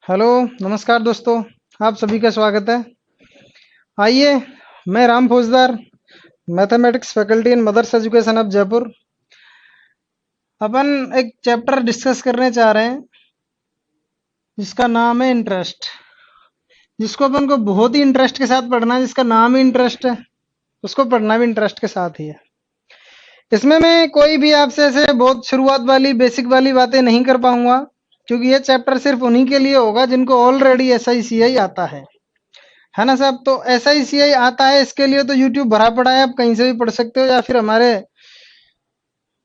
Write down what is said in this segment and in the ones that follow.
Hello, नमस्कार दोस्तों। आप सभी का स्वागत है। आइए, मैं Ram Faujdar, mathematics faculty in Mother's Education of Jaipur. अपन एक चैप्टर डिस्कस करने जा रहे हैं जिसका नाम है इंटरेस्ट, जिसको अपन को बहुत ही इंटरेस्ट के साथ पढ़ना है। जिसका नाम ही इंटरेस्ट है उसको पढ़ना भी इंटरेस्ट के साथ ही है। इसमें मैं कोई भी आपसे ऐसे बहुत शुरुआत वाली बेसिक वाली बातें नहीं कर पाऊंगा, क्योंकि ये चैप्टर सिर्फ उन्हीं के लिए होगा जिनको ऑलरेडी SICI आता है ना साहब। तो SICI आता है, इसके लिए तो यूट्यूब भरा पड़ा है, आप कहीं से भी पढ़ सकते हो, या फिर हमारे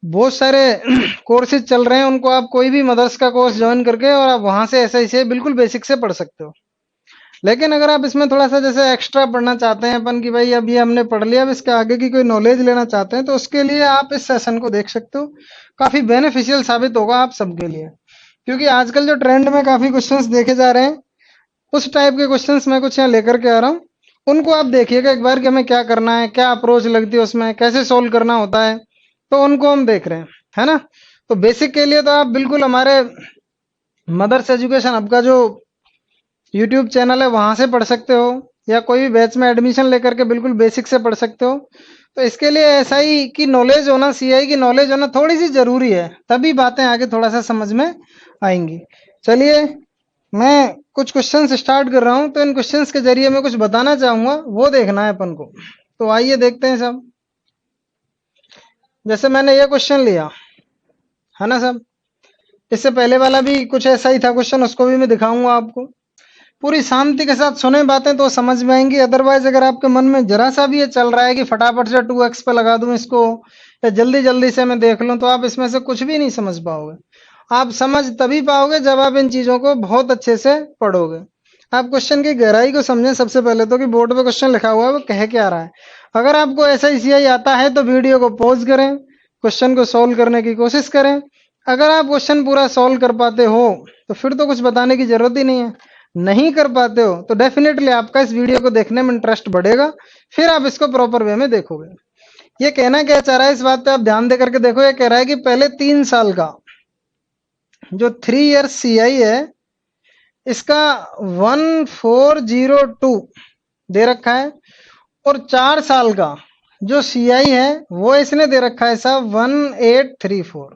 बहुत सारे कोर्सेज चल रहे हैं, उनको आप कोई भी मदर्स का कोर्स ज्वाइन करके और आप वहां से SICI बिल्कुल बेसिक से पढ़ सकते हो। लेकिन अगर आप इसमें थोड़ा सा जैसे एक्स्ट्रा पढ़ना चाहते हैं अपन, कि भाई अब ये हमने पढ़ लिया, अब इसके आगे की कोई नॉलेज लेना चाहते हैं, तो उसके लिए आप इस सेशन को देख सकते हो। काफी बेनिफिशियल साबित होगा आप सबके लिए, क्योंकि आजकल जो ट्रेंड में काफी क्वेश्चंस देखे जा रहे हैं, उस टाइप के क्वेश्चंस मैं कुछ यहाँ लेकर के आ रहा हूँ। उनको आप देखिएगा एक बार कि हमें क्या करना है, क्या अप्रोच लगती है उसमें, कैसे सोल्व करना होता है, तो उनको हम देख रहे हैं, है ना। तो बेसिक के लिए तो आप बिल्कुल हमारे मदर्स एजुकेशन हब का जो यूट्यूब चैनल है वहां से पढ़ सकते हो, या कोई भी बैच में एडमिशन लेकर के बिल्कुल बेसिक से पढ़ सकते हो। तो इसके लिए SI की नॉलेज होना, CI की नॉलेज होना थोड़ी सी जरूरी है, तभी बातें आगे थोड़ा सा समझ में आएंगी। चलिए, मैं कुछ क्वेश्चंस स्टार्ट कर रहा हूं, तो इन क्वेश्चंस के जरिए मैं कुछ बताना चाहूंगा, वो देखना है अपन को। तो आइए देखते हैं सब। जैसे मैंने ये क्वेश्चन लिया, है ना सब। इससे पहले वाला भी कुछ ऐसा ही था क्वेश्चन, उसको भी मैं दिखाऊंगा आपको। पूरी शांति के साथ सुने बातें तो समझ में आएंगी, अदरवाइज अगर आपके मन में जरा सा भी ये चल रहा है कि फटाफट से 2x पे लगा दूं इसको, या जल्दी जल्दी से मैं देख लूं, तो आप इसमें से कुछ भी नहीं समझ पाओगे। आप समझ तभी पाओगे जब आप इन चीजों को बहुत अच्छे से पढ़ोगे। आप क्वेश्चन की गहराई को समझें सबसे पहले तो, कि बोर्ड पे क्वेश्चन लिखा हुआ है वो कह क्या रहा है। अगर आपको SICI आता है तो वीडियो को पॉज करें, क्वेश्चन को सोल्व करने की कोशिश करें। अगर आप क्वेश्चन पूरा सोल्व कर पाते हो तो फिर तो कुछ बताने की जरूरत ही नहीं है। नहीं कर पाते हो तो डेफिनेटली आपका इस वीडियो को देखने में इंटरेस्ट बढ़ेगा, फिर आप इसको प्रॉपर वे में देखोगे। ये कहना क्या चाह रहा है, इस बात पे आप ध्यान दे करके देखो। ये कह रहा है कि पहले 3 साल का जो 3 ईयर CI है, इसका 1402 दे रखा है, और 4 साल का जो CI है वो इसने दे रखा है साहब 1834।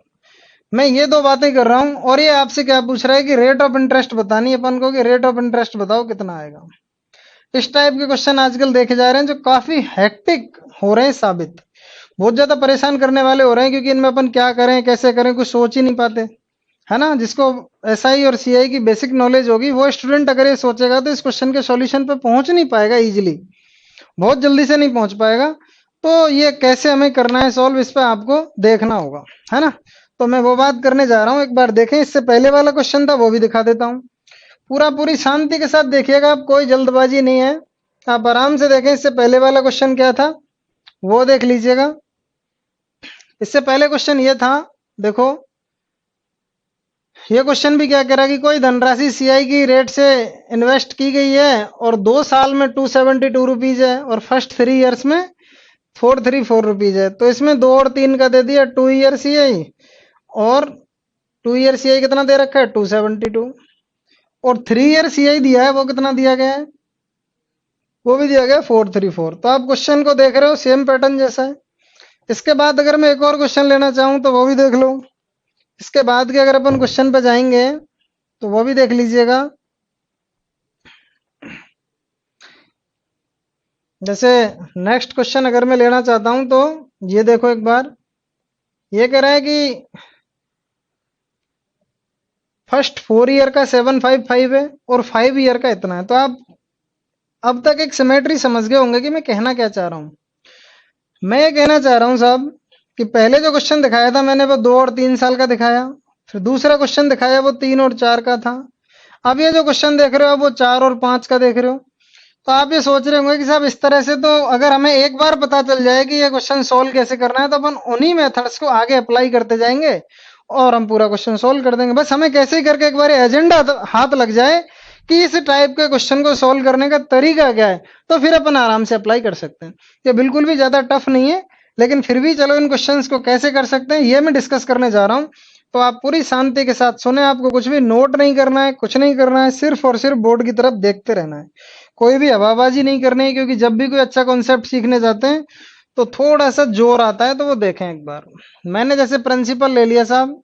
मैं ये दो बातें कर रहा हूं, और ये आपसे क्या पूछ रहा है कि रेट ऑफ इंटरेस्ट बतानी है अपन को, कि रेट ऑफ इंटरेस्ट बताओ कितना आएगा। इस टाइप के क्वेश्चन आजकल देखे जा रहे हैं, जो काफी हेक्टिक हो रहे हैं साबित, बहुत ज्यादा परेशान करने वाले हो रहे हैं, क्योंकि इनमें अपन क्या करें कैसे करें कुछ सोच ही नहीं पाते, है ना। जिसको SI और CI की बेसिक नॉलेज होगी, वो स्टूडेंट अगर ये सोचेगा तो इस क्वेश्चन के सॉल्यूशन पे पहुंच नहीं पाएगा इजीली, बहुत जल्दी से नहीं पहुंच पाएगा। तो ये कैसे हमें करना है सॉल्व, इस पे आपको देखना होगा, है ना। तो मैं वो बात करने जा रहा हूं, एक बार देखें। इससे पहले वाला क्वेश्चन था वो भी दिखा देता हूं। पूरी शांति के साथ देखिएगा, आप कोई जल्दबाजी नहीं है, आप आराम से देखें। इससे पहले वाला क्वेश्चन क्या था वो देख लीजिएगा। इससे पहले क्वेश्चन ये था, देखो ये क्वेश्चन भी क्या कह रहा है कि कोई धनराशि CI की रेट से इन्वेस्ट की गई है, और 2 साल में 272 रुपीज है, और फर्स्ट 3 ईयर्स में 434 रुपीज है। तो इसमें 2 और 3 का दे दिया 2 ईयर CI, और 2 ईयर CI कितना दे रखा है 272, और 3 ईयर CI दिया है वो कितना दिया गया है, वो भी दिया गया 434। तो आप क्वेश्चन को देख रहे हो सेम पैटर्न जैसा है। इसके बाद अगर मैं एक और क्वेश्चन लेना चाहूं तो वो भी देख लो। इसके बाद के अगर अपन क्वेश्चन पे जाएंगे तो वो भी देख लीजिएगा। जैसे नेक्स्ट क्वेश्चन अगर मैं लेना चाहता हूं तो ये देखो एक बार। ये कह रहा है कि फर्स्ट 4 ईयर का 755 है, और 5 ईयर का इतना है। तो आप अब तक एक सिमेट्री समझ गए होंगे कि मैं कहना क्या चाह रहा हूं। मैं ये कहना चाह रहा हूं साहब कि पहले जो क्वेश्चन दिखाया था मैंने, वो 2 और 3 साल का दिखाया। फिर दूसरा क्वेश्चन दिखाया वो 3 और 4 का था। अब ये जो क्वेश्चन देख रहे हो वो 4 और 5 का देख रहे हो। तो आप ये सोच रहे होंगे कि साहब इस तरह से तो अगर हमें एक बार पता चल जाए कि ये क्वेश्चन सोल्व कैसे करना है, तो अपन उन्हीं मेथड्स को आगे अप्लाई करते जाएंगे और हम पूरा क्वेश्चन सोल्व कर देंगे। बस हमें कैसे ही करके एक बार एजेंडा हाथ लग जाए कि इस टाइप के क्वेश्चन को सोल्व करने का तरीका क्या है, तो फिर अपन आराम से अप्लाई कर सकते हैं। ये बिल्कुल भी ज्यादा टफ नहीं है, लेकिन फिर भी चलो इन क्वेश्चंस को कैसे कर सकते हैं ये मैं डिस्कस करने जा रहा हूं। तो आप पूरी शांति के साथ सुने, आपको कुछ भी नोट नहीं करना है, कुछ नहीं करना है, सिर्फ और सिर्फ बोर्ड की तरफ देखते रहना है। कोई भी हवाबाजी नहीं करनी है, क्योंकि जब भी कोई अच्छा कॉन्सेप्ट सीखने जाते हैं तो थोड़ा सा जोर आता है, तो वो देखें एक बार। मैंने जैसे प्रिंसिपल ले लिया साहब,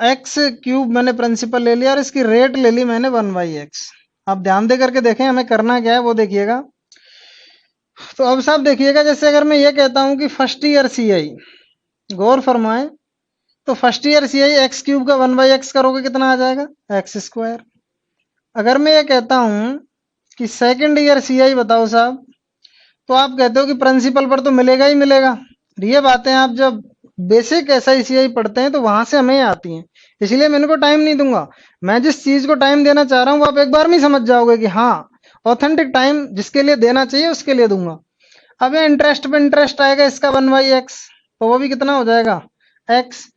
एक्स क्यूब मैंने प्रिंसिपल ले लिया और इसकी रेट ले ली मैंने 1/x। आप ध्यान दे करके देखें हमें करना क्या है वो देखिएगा। तो अब साहब देखिएगा, जैसे अगर मैं ये कहता हूं कि फर्स्ट ईयर सीआई, गौर फरमाएं, तो first year CI x cube का 1/x करोगे कितना आ जाएगा, एक्स स्क्वायर। अगर मैं ये कहता हूं कि सेकंड ईयर सीआई बताओ साहब, तो आप कहते हो कि प्रिंसिपल पर तो मिलेगा ही मिलेगा। ये बातें आप जब बेसिक एसआईसीआई पढ़ते हैं तो वहां से हमें आती हैं, इसलिए मैं इनको टाइम नहीं दूंगा। मैं जिस चीज को टाइम देना चाह रहा हूँ वो आप एक बार में ही समझ जाओगे कि हाँ, ऑथेंटिक टाइम जिसके लिए देना चाहिए उसके लिए दूंगा। अब ये इंटरेस्ट पे इंटरेस्ट आएगा इसका 1/x, तो वो भी कितना हो जाएगा, एक्स।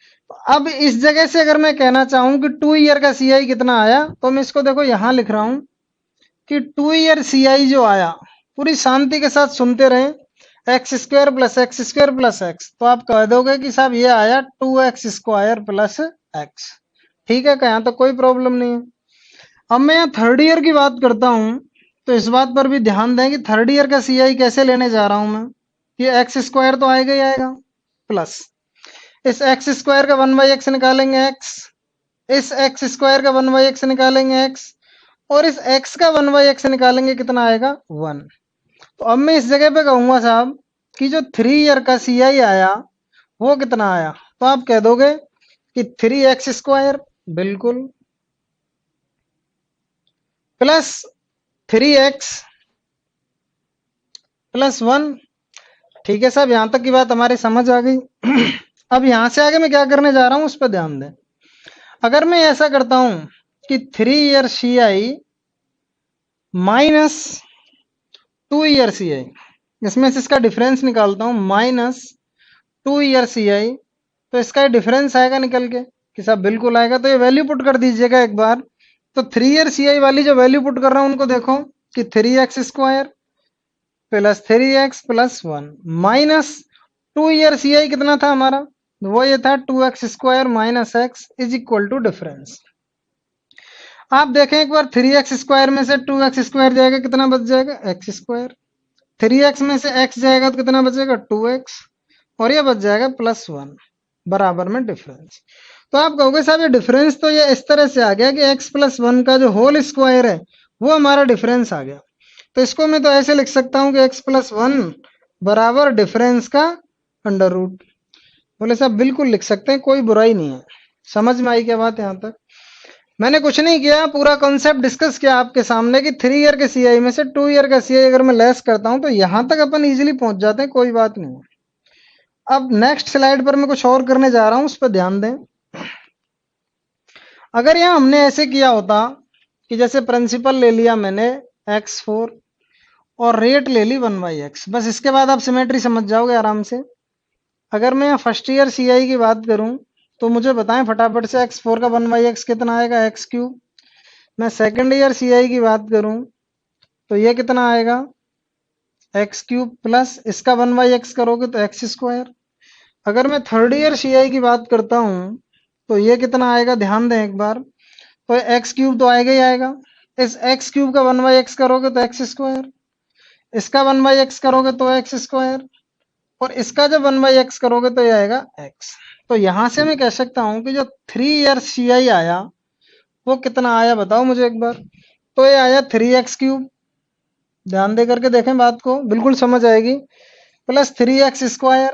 अब इस जगह से अगर मैं कहना चाहूं कि 2 ईयर का सीआई कितना आया, तो मैं इसको देखो यहां लिख रहा हूं कि 2 ईयर सीआई जो आया, पूरी शांति के साथ सुनते रहे, x square plus x square plus x, तो आप कह दोगे कि साहब ये आया 2x² प्लस एक्स। ठीक है, यहाँ तो कोई प्रॉब्लम नहीं है। अब मैं यहाँ थर्ड ईयर की बात करता हूं, तो इस बात पर भी ध्यान दें कि थर्ड ईयर का सीआई कैसे लेने जा रहा हूं मैं। ये एक्स स्क्वायर तो आएगा ही आएगा, प्लस इस एक्स स्क्वायर का 1/x निकालेंगे एक्स, इस एक्स स्क्वायर का 1/x निकालेंगे एक्स, और इस x का 1/x निकालेंगे कितना आएगा, 1। तो अब मैं इस जगह पे कहूंगा साहब कि जो 3 ईयर का सीआई आया वो कितना आया, तो आप कह दोगे कि 3x² बिल्कुल, प्लस 3x प्लस 1। ठीक है साहब, यहां तक की बात हमारी समझ आ गई। अब यहां से आगे मैं क्या करने जा रहा हूं उस पर ध्यान दें। अगर मैं ऐसा करता हूं कि 3 year CI minus 2 year CI, इसमें से इसका डिफरेंस निकालता हूं, -2 ईयर सीआई, तो इसका डिफरेंस आएगा निकल के कि साहब बिल्कुल आएगा। तो ये वैल्यू पुट कर दीजिएगा एक बार। तो 3 ईयर सीआई वाली जो वैल्यू पुट कर रहा हूं उनको देखो कि 3x² plus 3x plus 1 minus 2 year CI कितना था हमारा, वो ये था 2x² minus x is equal to difference. आप देखें एक बार, 3x² में से 2x² जाएगा कितना बच जाएगा, x²। 3x में से x जाएगा तो कितना बचेगा, 2x, और ये बच जाएगा +1 बराबर में डिफरेंस। तो आप कहोगे साहब ये डिफरेंस तो ये इस तरह से आ गया कि x प्लस 1 का जो होल स्क्वायर है वो हमारा डिफरेंस आ गया। तो इसको मैं तो ऐसे लिख सकता हूं कि x प्लस 1 बराबर डिफरेंस का अंडर रूट। बोले साहब बिल्कुल लिख सकते हैं, कोई बुराई नहीं है। समझ में आई क्या बात यहां तक। मैंने कुछ नहीं किया, पूरा कॉन्सेप्ट डिस्कस किया आपके सामने कि 3 ईयर के सीआई में से 2 ईयर का सीआई अगर मैं लेस करता हूं तो यहां तक अपन इजीली पहुंच जाते हैं, कोई बात नहीं। अब नेक्स्ट स्लाइड पर मैं कुछ और करने जा रहा हूं, उस पर ध्यान दें। अगर यहां हमने ऐसे किया होता कि जैसे प्रिंसिपल ले लिया मैंने x4 और रेट ले ली 1/x, बस इसके बाद आप सिमेट्री समझ जाओगे आराम से। अगर मैं फर्स्ट ईयर सीआई की बात करूं तो मुझे बताएं फटाफट से, x4 का 1/x कितना आएगा, x3। मैं सेकंड ईयर सीआई की बात करूं तो ये कितना आएगा, x3 प्लस इसका 1/x करोगे तो x²। अगर मैं थर्ड ईयर सीआई की बात करता हूं तो ये कितना आएगा, ध्यान दें एक बार, तो x3 तो आएगा ही आएगा। इस x3 का 1/x करोगे तो x², इसका 1/x करोगे तो x², और इसका जब 1/x करोगे तो ये आएगा x। तो यहां से मैं कह सकता हूं कि जो 3 ईयर सीआई आया वो कितना आया, बताओ मुझे एक बार। तो ये आया 3x3, ध्यान दे करके देखें बात को, बिल्कुल समझ आएगी, प्लस 3x²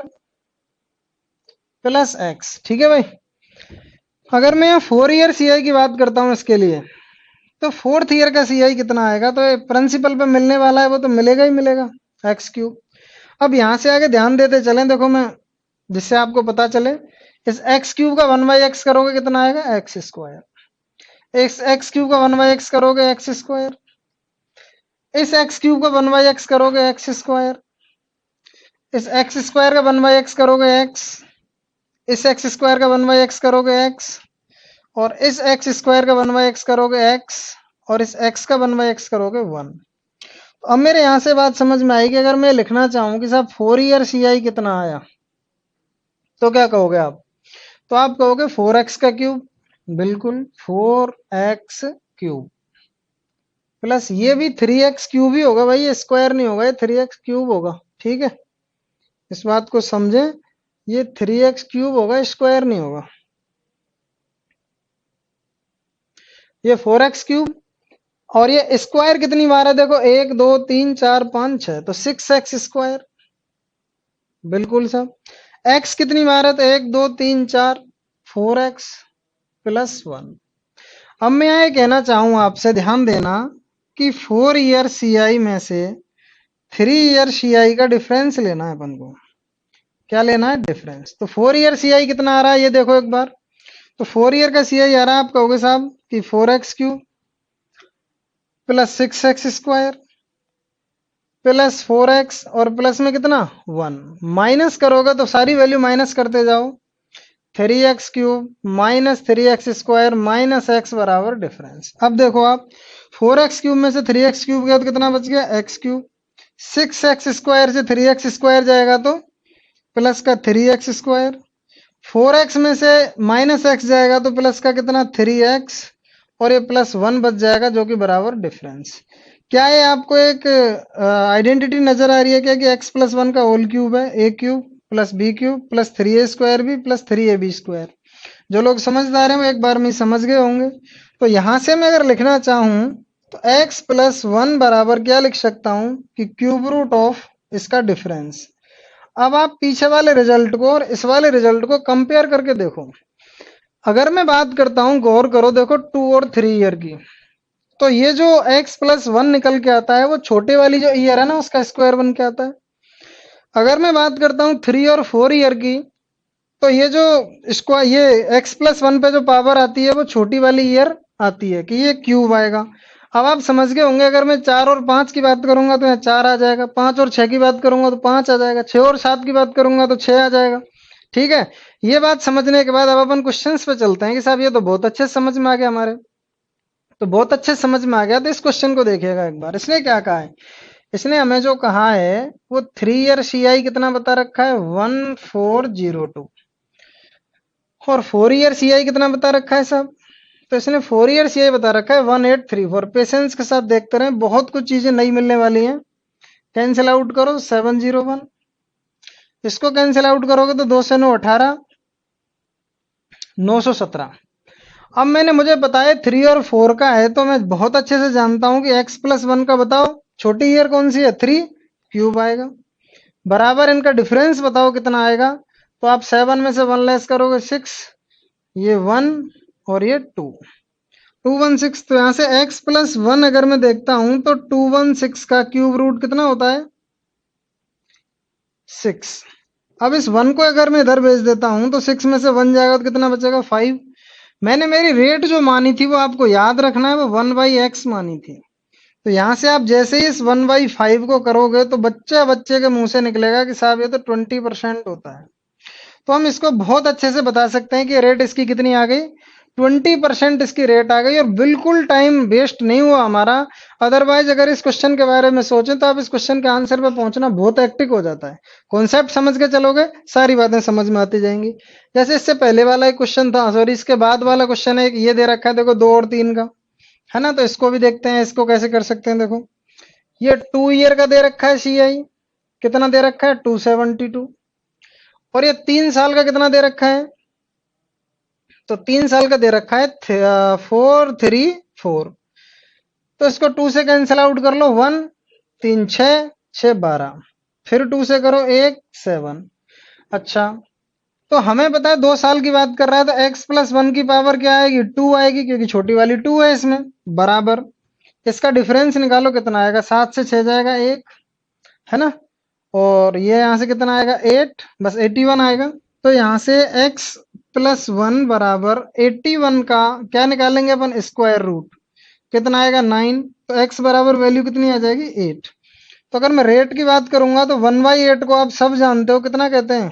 प्लस x। ठीक है भाई। अगर मैं यहाँ 4 ईयर सीआई की बात करता हूँ इसके लिए, तो 4th ईयर का सीआई कितना आएगा, तो प्रिंसिपल पे मिलने वाला है वो तो मिलेगा ही मिलेगा, x3। अब यहां से आगे ध्यान देते चलें, देखो मैं जिससे आपको पता चले, इस x3 का 1/x करोगे कितना आएगा, x²। इस x3 का 1/x करोगे x², इस x3 का 1/x करोगे x², इस x² का 1/x करोगे x, इस x² का 1/x करोगे x, और इस x² का 1/x करोगे x, और इस x का 1/x करोगे 1। तो अब मेरे यहां से बात समझ में आई कि अगर मैं लिखना चाहूं कि साहब 4 ईयर सीआई कितना आया, तो क्या कहोगे आप, तो आप कहोगे 4x का क्यूब, बिल्कुल 4x क्यूब प्लस ये भी 3x क्यूब ही होगा भाई, ये स्क्वायर नहीं होगा, ये 3x क्यूब होगा। ठीक है, इस बात को समझें, ये 3x क्यूब होगा, स्क्वायर नहीं होगा। ये 4x क्यूब और ये स्क्वायर कितनी बार है देखो, 1 2 3 4 5 6, तो 6x स्क्वायर, बिल्कुल सब। x कितनी बार है तो 1 2 3 4, 4x प्लस 1। अब मैं ये कहना चाहूं आपसे, ध्यान देना कि 4 ईयर सीआई में से 3 ईयर सीआई का डिफरेंस लेना है अपन को। क्या लेना है? डिफरेंस। तो 4 ईयर सीआई कितना आ रहा है ये देखो एक बार। तो 4 ईयर का सीआई आ रहा है, आप कहोगे साहब कि 4x cube plus 6x square plus 4x और प्लस में कितना 1, माइनस करोगे तो सारी वैल्यू माइनस करते जाओ, 3x cube minus 3x square minus x बराबर डिफरेंस। अब देखो आप, 4x क्यूब में से 3x क्यूब गया तो कितना बच गया? x cube. 6x स्क्वायर से 3x स्क्वायर जाएगा तो प्लस का 3x स्क्वायर। 4x में से माइनस x जाएगा तो प्लस का कितना 3x, और ये प्लस 1 बच जाएगा जो कि बराबर डिफरेंस। क्या ये आपको एक आइडेंटिटी नजर आ रही है क्या कि x प्लस 1 का होल क्यूब है, a cube plus b cube plus 3a square भी प्लस 3ab स्क्वायर। जो लोग समझदार हैं वो एक बार में समझ गए होंगे। तो यहां से मैं अगर लिखना चाहूं तो x प्लस 1 बराबर क्या लिख सकता हूं कि क्यूब रूट ऑफ इसका डिफरेंस। अब आप पीछे वाले रिजल्ट को और इस वाले रिजल्ट को कंपेयर करके देखो। अगर मैं बात करता हूं, गौर करो, देखो 2 और 3 ईयर की, तो ये जो x प्लस 1 निकल के आता है वो छोटे वाली जो ईयर है ना उसका स्क्वायर बन के आता है। अगर मैं बात करता हूं 3 और 4 ईयर की, तो ये जो स्क्वायर, ये x प्लस 1 पे जो पावर आती है वो छोटी वाली ईयर आती है कि ये क्यूब आएगा। अब आप समझ गए होंगे, अगर मैं 4 और 5 की बात करूंगा तो यहाँ 4 आ जाएगा, 5 और 6 की बात करूंगा तो 5 आ जाएगा, 6 और 7 की बात करूंगा तो 6 आ जाएगा। ठीक है, ये बात समझने के बाद अब अपन क्वेश्चंस पे चलते हैं कि साहब ये तो बहुत अच्छे से समझ में आ गया हमारे। तो बहुत अच्छे से समझ में आ गया तो इस क्वेश्चन को देखिएगा एक बार। इसने क्या कहा है, इसने हमें जो कहा है वो 3 ईयर सीआई कितना बता रखा है 1402, और 4 ईयर सीआई कितना बता रखा है साहब, तो इसने 4 ईयर सीआई बता रखा है 1834। पेशेंस के साथ देखते रहे, बहुत कुछ चीजें नई मिलने वाली हैं। कैंसिल आउट करो 701, इसको कैंसिल आउट करोगे तो 2 से 9 18, 917। अब मैंने मुझे बताया 3 और 4 का है तो मैं बहुत अच्छे से जानता हूं कि x प्लस 1 का बताओ छोटी ईयर कौन सी है, 3 क्यूब आएगा, बराबर इनका डिफरेंस बताओ कितना आएगा। तो आप 7 में से 1 लेस करोगे 6, ये 1 और ये 2, 216। तो यहां से x प्लस 1 अगर मैं देखता हूं तो 216 का क्यूब रूट कितना होता है 6। अब इस 1 को अगर मैं इधर भेज देता हूं तो 6 में से 1 जाएगा तो कितना बचेगा 5। मैंने मेरी रेट जो मानी थी वो आपको याद रखना है, वो 1/x मानी थी। तो यहां से आप जैसे ही इस 1/5 को करोगे तो बच्चे बच्चे के मुंह से निकलेगा कि साहब ये तो 20% होता है। तो हम इसको बहुत अच्छे से बता सकते हैं कि रेट इसकी कितनी आ गई, 20% इसकी रेट आ गई, और बिल्कुल टाइम वेस्ट नहीं हुआ हमारा। अदरवाइज अगर इस क्वेश्चन के बारे में सोचें तो आप इस क्वेश्चन के आंसर पे पहुंचना बहुत हेक्टिक हो जाता है। कॉन्सेप्ट समझ के चलोगे सारी बातें समझ में आती जाएंगी। जैसे इससे पहले वाला एक क्वेश्चन था, सॉरी इसके बाद वाला क्वेश्चन है, एक ये दे रखा है देखो 2 और 3 का, है ना। तो इसको भी देखते हैं, इसको कैसे कर सकते हैं। देखो ये 2 ईयर का दे रखा है सीआई, कितना दे रखा है 272, और ये 3 साल का कितना दे रखा है, तो 3 साल का दे रखा है 434। तो इसको 2 से कैंसिल आउट कर लो, 1 3 6 6 12, फिर 2 से करो 1 7। अच्छा, तो हमें पता है 2 साल की बात कर रहा है तो x प्लस 1 की पावर क्या आएगी 2 आएगी, क्योंकि छोटी वाली 2 है इसमें, बराबर इसका डिफरेंस निकालो कितना आएगा, 7 से 6 जाएगा 1, है ना। और ये यहां से कितना आएगा 8, बस 81 आएगा। तो यहां से x प्लस 1 बराबर 81 का क्या निकालेंगे अपन, स्क्वायर रूट, कितना आएगा 9। तो x बराबर वैल्यू कितनी आ जाएगी 8। तो अगर मैं रेट की बात करूंगा तो 1/8 को आप सब जानते हो कितना कहते हैं,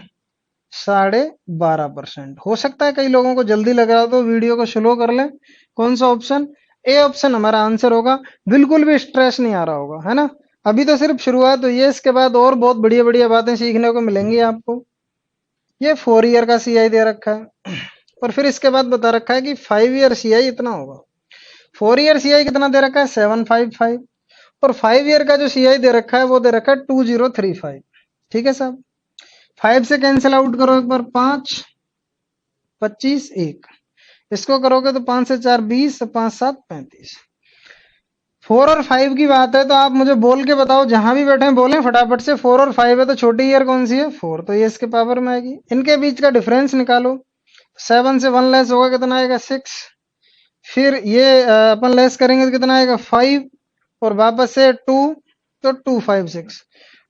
12.5%। हो सकता है कई लोगों को जल्दी लग रहा हो तो वीडियो को स्लो कर लें। कौन सा ऑप्शन, ए ऑप्शन हमारा आंसर होगा। बिल्कुल भी स्ट्रेस नहीं आ रहा होगा, है ना। अभी तो सिर्फ शुरुआत हुई है, इसके बाद और बहुत बढ़िया बढ़िया बातें सीखने को मिलेंगी आपको। ये 4 ईयर का सीआई दे रखा है और फिर इसके बाद बता रखा है कि 5 ईयर सीआई इतना होगा। 4 ईयर सीआई कितना दे रखा है 755 और 5 ईयर का जो सीआई दे रखा है वो दे रखा है 2035। ठीक है साहब, 5 से कैंसिल आउट करो एक बार, 5 25 1, इसको करोगे तो 5 से 4 20, 5 7 35। 4 और 5 की बात है तो आप मुझे बोल के बताओ, जहां भी बैठे हैं बोलें फटाफट से। 4 और 5 है तो छोटी ईयर कौन सी है 4, तो ये इसके पावर में आएगी। इनके बीच का डिफरेंस निकालो, 7 से 1 लेस होगा कितना आएगा 6, फिर ये अपन लेस करेंगे तो कितना आएगा 5 और वापस से 2, तो 256।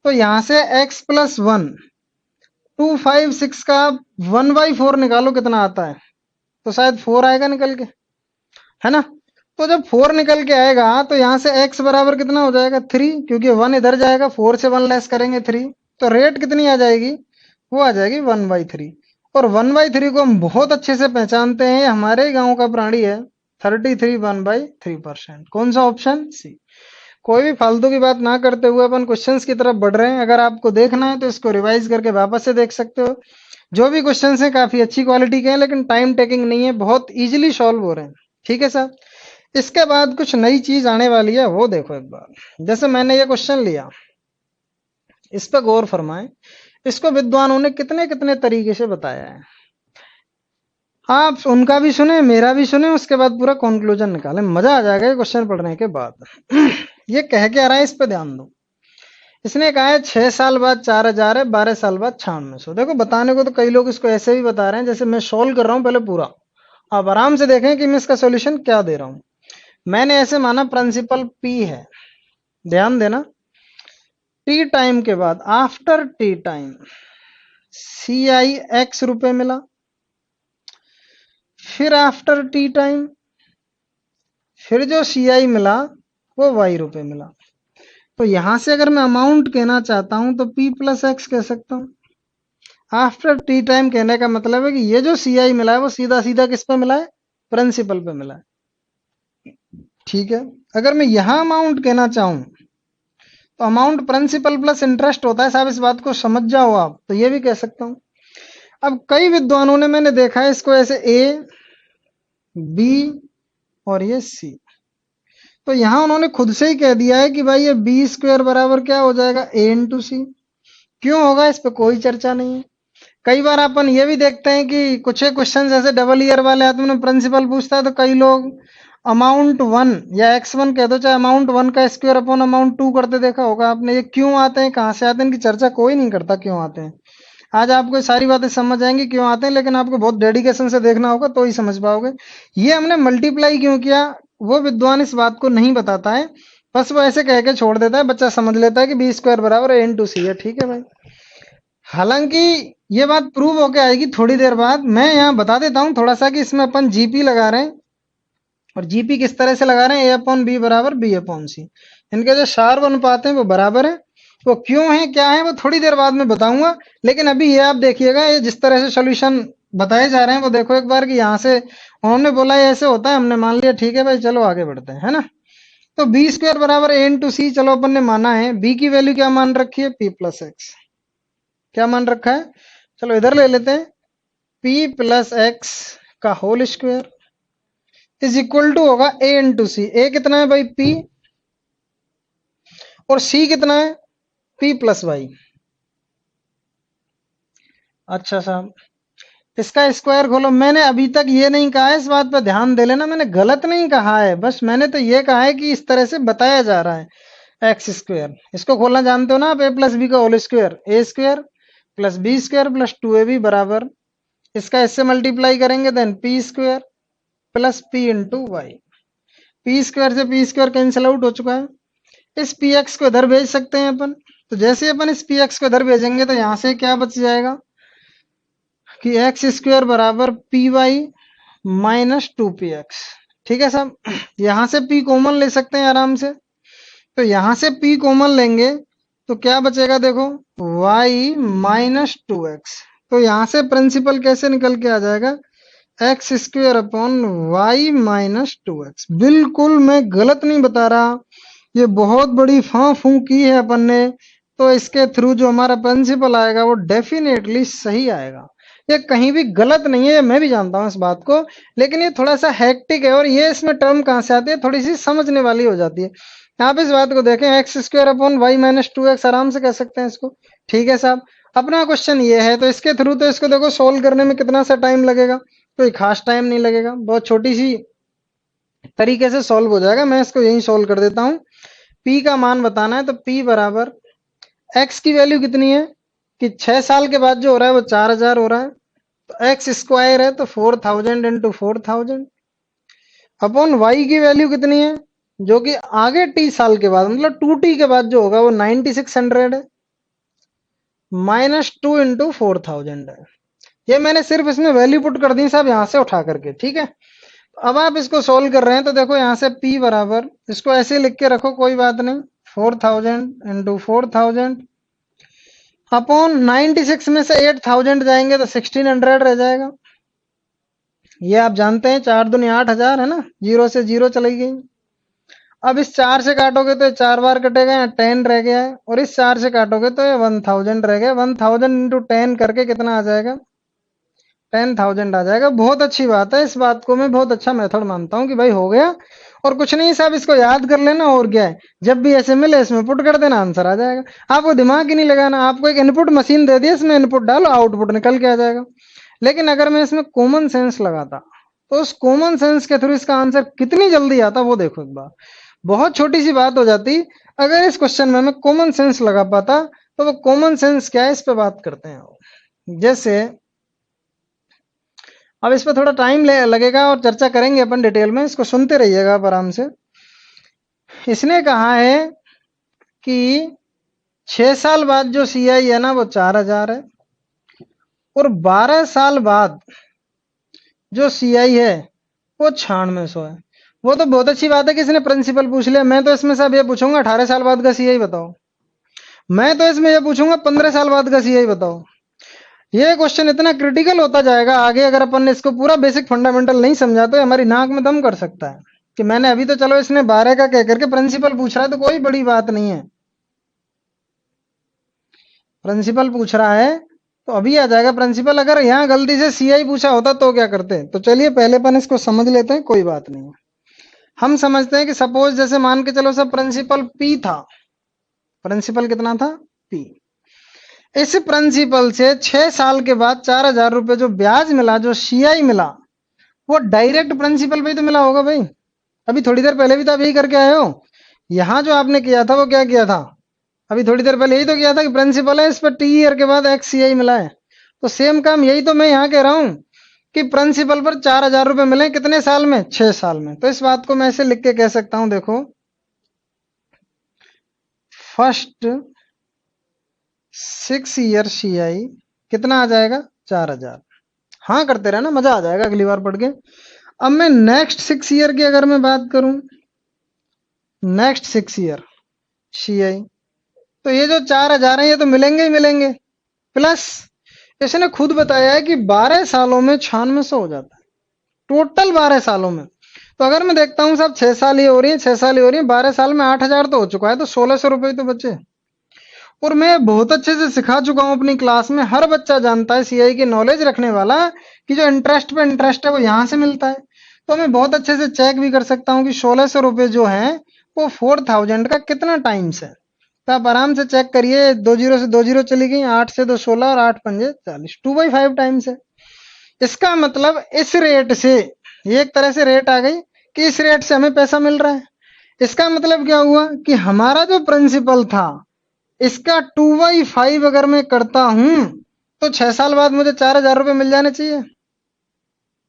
तो यहां से x प्लस 1 256 का 1/4 निकालो कितना आता है, तो शायद 4 आएगा निकल के, है ना। तो जब 4 निकल के आएगा तो यहां से x बराबर कितना हो जाएगा 3, क्योंकि 1 इधर जाएगा, 4 से 1 लेस करेंगे 3, तो रेट कितनी आ जाएगी, वो आ जाएगी 1/3। और 1/3 को हम बहुत अच्छे से पहचानते हैं, ये हमारे गांव का प्राणी है। 33 1/3%। कौन सा ऑप्शन सी। कोई भी फालतू की बात ना करते हुए अपन क्वेश्चंस की तरफ बढ़ रहे हैं। अगर आपको देखना है तो इसको रिवाइज करके वापस से देख सकते हो। जो भी क्वेश्चंस हैं काफी अच्छी क्वालिटी के हैं, लेकिन टाइम टेकिंग नहीं है, बहुत इजीली सॉल्व हो रहे हैं। ठीक है साहब, इसके बाद कुछ नई चीज आने वाली है, वो देखो एक बार। जैसे मैंने ये क्वेश्चन लिया, इस पर गौर फरमाएं, इसको विद्वानों ने कितने कितने तरीके से बताया है। आप उनका भी सुने, मेरा भी सुने, उसके बाद पूरा कंक्लूजन निकालें, मजा आ जाएगा ये क्वेश्चन पढ़ने के बाद। ये कह के आ रहा है, इस पे ध्यान दो। इसने कहा है 6 साल बाद 4000 है, 12 साल बाद 9600। देखो बताने को तो कई लोग इसको ऐसे भी बता रहे हैं जैसे मैं सोल्व कर रहा हूं पहले पूरा। आप आराम से देखें कि मैं इसका सोल्यूशन क्या दे रहा हूं। मैंने ऐसे माना प्रिंसिपल पी है, ध्यान देना। टी टाइम के बाद, आफ्टर टी टाइम, सी आई एक्स रुपए मिला। फिर आफ्टर टी टाइम, फिर जो सी आई मिला वो वाई रुपए मिला। तो यहां से अगर मैं अमाउंट कहना चाहता हूं तो पी प्लस एक्स कह सकता हूं। आफ्टर टी टाइम कहने का मतलब है कि ये जो सी आई मिला है वो सीधा सीधा किस पे मिला है, प्रिंसिपल पे मिला है। ठीक है, अगर मैं यहां अमाउंट कहना चाहूं तो अमाउंट प्रिंसिपल प्लस इंटरेस्ट होता है साहब, इस बात को समझ जाओ आप, तो ये भी कह सकता हूं। अब कई विद्वानों ने, मैंने देखा है इसको ऐसे ए बी और ये सी, तो यहां उन्होंने खुद से ही कह दिया है कि भाई ये बी स्क्वायर बराबर क्या हो जाएगा ए इंटू सी। क्यों होगा इस पे कोई चर्चा नहीं है। कई बार अपन ये भी देखते हैं कि कुछ क्वेश्चन ऐसे डबल ईयर वाले आते हैं, प्रिंसिपल पूछता है तो कई लोग अमाउंट 1 या x1 कह दो, चाहे अमाउंट 1 का स्क्वायर अपॉन अमाउंट 2 करते देखा होगा आपने। ये क्यों आते हैं, कहां से आते हैं, इनकी चर्चा कोई नहीं करता क्यों आते हैं। आज आपको सारी बातें समझ आएंगी क्यों आते हैं, लेकिन आपको बहुत डेडिकेशन से देखना होगा तो ही समझ पाओगे। ये हमने मल्टीप्लाई क्यों किया, वो विद्वान इस बात को नहीं बताता है, बस वो ऐसे कह के छोड़ देता है, बच्चा समझ लेता है कि बी स्क्वायर बराबर ए इंटू सी है। ठीक है भाई, हालांकि ये बात प्रूव होके आएगी थोड़ी देर बाद। मैं यहाँ बता देता हूँ थोड़ा सा कि इसमें अपन जीपी लगा रहे हैं, और जीपी किस तरह से लगा रहे हैं, ए अपॉन बी बराबर बी अपॉन सी। इनके जो सार अनुपात हैं वो बराबर है, वो क्यों है क्या है वो थोड़ी देर बाद में बताऊंगा। लेकिन अभी ये आप देखिएगा, ये जिस तरह से सोल्यूशन बताए जा रहे हैं वो देखो एक बार, कि यहाँ से उन्होंने बोला ये ऐसे होता है, हमने मान लिया, ठीक है भाई चलो आगे बढ़ते हैं, है ना। तो बी स्क्वायर बराबर ए इंटू सी, चलो अपन ने माना है। बी की वैल्यू क्या मान रखी है, पी प्लस एक्स, क्या मान रखा है, चलो इधर ले लेते हैं, p प्लस एक्स का whole square is equal to होगा a इंटू सी। ए कितना है भाई p, और c कितना है p प्लस वाई। अच्छा साहब, इसका स्क्वायर खोलो। मैंने अभी तक ये नहीं कहा है, इस बात पर ध्यान दे लेना, मैंने गलत नहीं कहा है, बस मैंने तो ये कहा है कि इस तरह से बताया जा रहा है। एक्स स्क्वायर, इसको खोलना जानते हो ना आप, ए प्लस बी का whole square, a square plus b square plus 2ab बराबर, इसका इससे मल्टीप्लाई करेंगे then p square plus p into y. P square से पी स्क्वायर कैंसिल आउट हो चुका है। इस पी एक्स को इधर भेज सकते हैं अपन, तो जैसे ही अपन इस पी एक्स को इधर भेजेंगे तो यहां से क्या बच जाएगा कि एक्स स्क्वायर बराबर पी वाई माइनस 2px। ठीक है साहब, यहां से p कॉमन ले सकते हैं आराम से, तो यहां से p कॉमन लेंगे तो क्या बचेगा देखो, y माइनस 2x। तो यहां से प्रिंसिपल कैसे निकल के आ जाएगा, x square upon y minus 2x। बिल्कुल मैं गलत नहीं बता रहा, ये बहुत बड़ी फू की है अपन ने, तो इसके थ्रू जो हमारा प्रिंसिपल आएगा वो डेफिनेटली सही आएगा। ये कहीं भी गलत नहीं है, मैं भी जानता हूँ इस बात को, लेकिन ये थोड़ा सा हेक्टिक है और ये इसमें टर्म कहाँ से आती है, थोड़ी सी समझने वाली हो जाती है। आप इस बात को देखें, x square upon y minus 2x आराम से कह सकते हैं इसको। ठीक है साहब, अपना क्वेश्चन ये है, तो इसके थ्रू तो इसको देखो सोल्व करने में कितना सा टाइम लगेगा, कोई खास टाइम नहीं लगेगा, बहुत छोटी सी तरीके से सॉल्व हो जाएगा। मैं इसको यही सोल्व कर देता हूँ। पी का मान बताना है, तो पी बराबर एक्स की वैल्यू कितनी है कि 6 साल के बाद जो हो रहा है वो 4000 हो रहा है, तो एक्स स्क्वायर है तो 4000 इंटू 4000 अपॉन वाई की वैल्यू कितनी है जो कि आगे टी साल के बाद मतलब 2t के बाद जो होगा वो 9600 है, -2 इंटू 4000 है। ये मैंने सिर्फ इसमें वैल्यू पुट कर दी साहब, यहां से उठा करके। ठीक है, अब आप इसको सोल्व कर रहे हैं तो देखो यहां से p बराबर, इसको ऐसे लिख के रखो कोई बात नहीं, 4000 इंटू 4000 अपॉन 96 में से 8000 जाएंगे तो 1600 रह जाएगा। ये आप जानते हैं 4 दूनी 8000 है ना, जीरो से जीरो चली गई। अब इस 4 से काटोगे तो 4 बार कटेगा, यहाँ 10 रह गया है, और इस 4 से काटोगे तो ये 1000 रह गया। 1000 इंटू 10 करके कितना आ जाएगा, 10,000 आ जाएगा। बहुत अच्छी बात है, इस बात को मैं बहुत अच्छा मेथड मानता हूँ कि भाई हो गया, और कुछ नहीं साहब, इसको याद कर लेना और क्या है, जब भी ऐसे मिले इसमें पुट कर देना, आंसर आ जाएगा। आपको दिमाग ही नहीं लगाना, आपको एक इनपुट मशीन दे दी, इसमें इनपुट डालो आउटपुट निकल के आ जाएगा। लेकिन अगर मैं इसमें कॉमन सेंस लगाता तो उस कॉमन सेंस के थ्रू इसका आंसर कितनी जल्दी आता वो देखो एक बार। बहुत छोटी सी बात हो जाती अगर इस क्वेश्चन में मैं कॉमन सेंस लगा पाता। तो वो कॉमन सेंस क्या है, इस पे बात करते हैं। जैसे अब इस पर थोड़ा टाइम लगेगा और चर्चा करेंगे अपन डिटेल में, इसको सुनते रहिएगा आप आराम से। इसने कहा है कि 6 साल बाद जो सीआई है ना वो 4000 है, और 12 साल बाद जो सीआई है वो 9600 है। वो तो बहुत अच्छी बात है कि इसने प्रिंसिपल पूछ लिया। मैं तो इसमें सब ये पूछूंगा 18 साल बाद का सीआई बताओ, मैं तो इसमें ये पूछूंगा 15 साल बाद का सीआई बताओ। ये क्वेश्चन इतना क्रिटिकल होता जाएगा आगे, अगर अपन ने इसको पूरा बेसिक फंडामेंटल नहीं समझा तो हमारी नाक में दम कर सकता है कि मैंने अभी तो चलो इसने 12 का कह करके प्रिंसिपल पूछ रहा है तो कोई बड़ी बात नहीं है, प्रिंसिपल पूछ रहा है तो अभी आ जाएगा प्रिंसिपल। अगर यहाँ गलती से सीआई पूछा होता तो क्या करते, तो चलिए पहले अपन इसको समझ लेते हैं, कोई बात नहीं। हम समझते हैं कि सपोज जैसे मान के चलो सब प्रिंसिपल पी था, प्रिंसिपल कितना था पी, इस प्रिंसिपल से 6 साल के बाद 4000 रुपए जो ब्याज मिला, जो सीआई मिला, वो डायरेक्ट प्रिंसिपल पे ही तो मिला होगा भाई। अभी थोड़ी देर पहले भी तो आप यही करके आए हो। यहां जो आपने किया था वो क्या किया था, अभी थोड़ी देर पहले यही तो किया था कि प्रिंसिपल है, इस पर टी ईयर के बाद एक्स सीआई मिला है। तो सेम काम यही तो मैं यहाँ कह रहा हूं कि प्रिंसिपल पर 4000 रुपए मिले कितने साल में, 6 साल में। तो इस बात को मैं ऐसे लिख के कह सकता हूं, देखो फर्स्ट 6 ईयर सीआई कितना आ जाएगा 4000। हाँ करते रहना, मजा आ जाएगा अगली बार पढ़ के। अब मैं नेक्स्ट 6 ईयर की अगर मैं बात करूं, नेक्स्ट 6 ईयर सीआई, तो ये जो 4000 है ये तो मिलेंगे ही मिलेंगे, प्लस इसने खुद बताया है कि 12 सालों में 9600 हो जाता है, टोटल 12 सालों में। तो अगर मैं देखता हूँ साहब 6 साल ही हो रही है, 6 साल ही हो रही है, 12 साल में 8000 तो हो चुका है, तो 1600 रुपए तो बचे। और मैं बहुत अच्छे से सिखा चुका हूं अपनी क्लास में, हर बच्चा जानता है सीआई की नॉलेज रखने वाला कि जो इंटरेस्ट पे इंटरेस्ट है वो यहां से मिलता है। तो मैं बहुत अच्छे से चेक भी कर सकता हूँ कि 1600 रुपए जो है वो 4000 का कितना टाइम्स है। तो आप आराम से चेक करिए, 2 जीरो से 2 जीरो चली गई, 8 से 2 16 और 8 पंजे 40, 2/5 टाइम्स है। इसका मतलब इस रेट से, ये एक तरह से रेट आ गई कि इस रेट से हमें पैसा मिल रहा है। इसका मतलब क्या हुआ कि हमारा जो प्रिंसिपल था इसका 2/5 अगर मैं करता हूं तो 6 साल बाद मुझे 4000 रुपए मिल जाने चाहिए।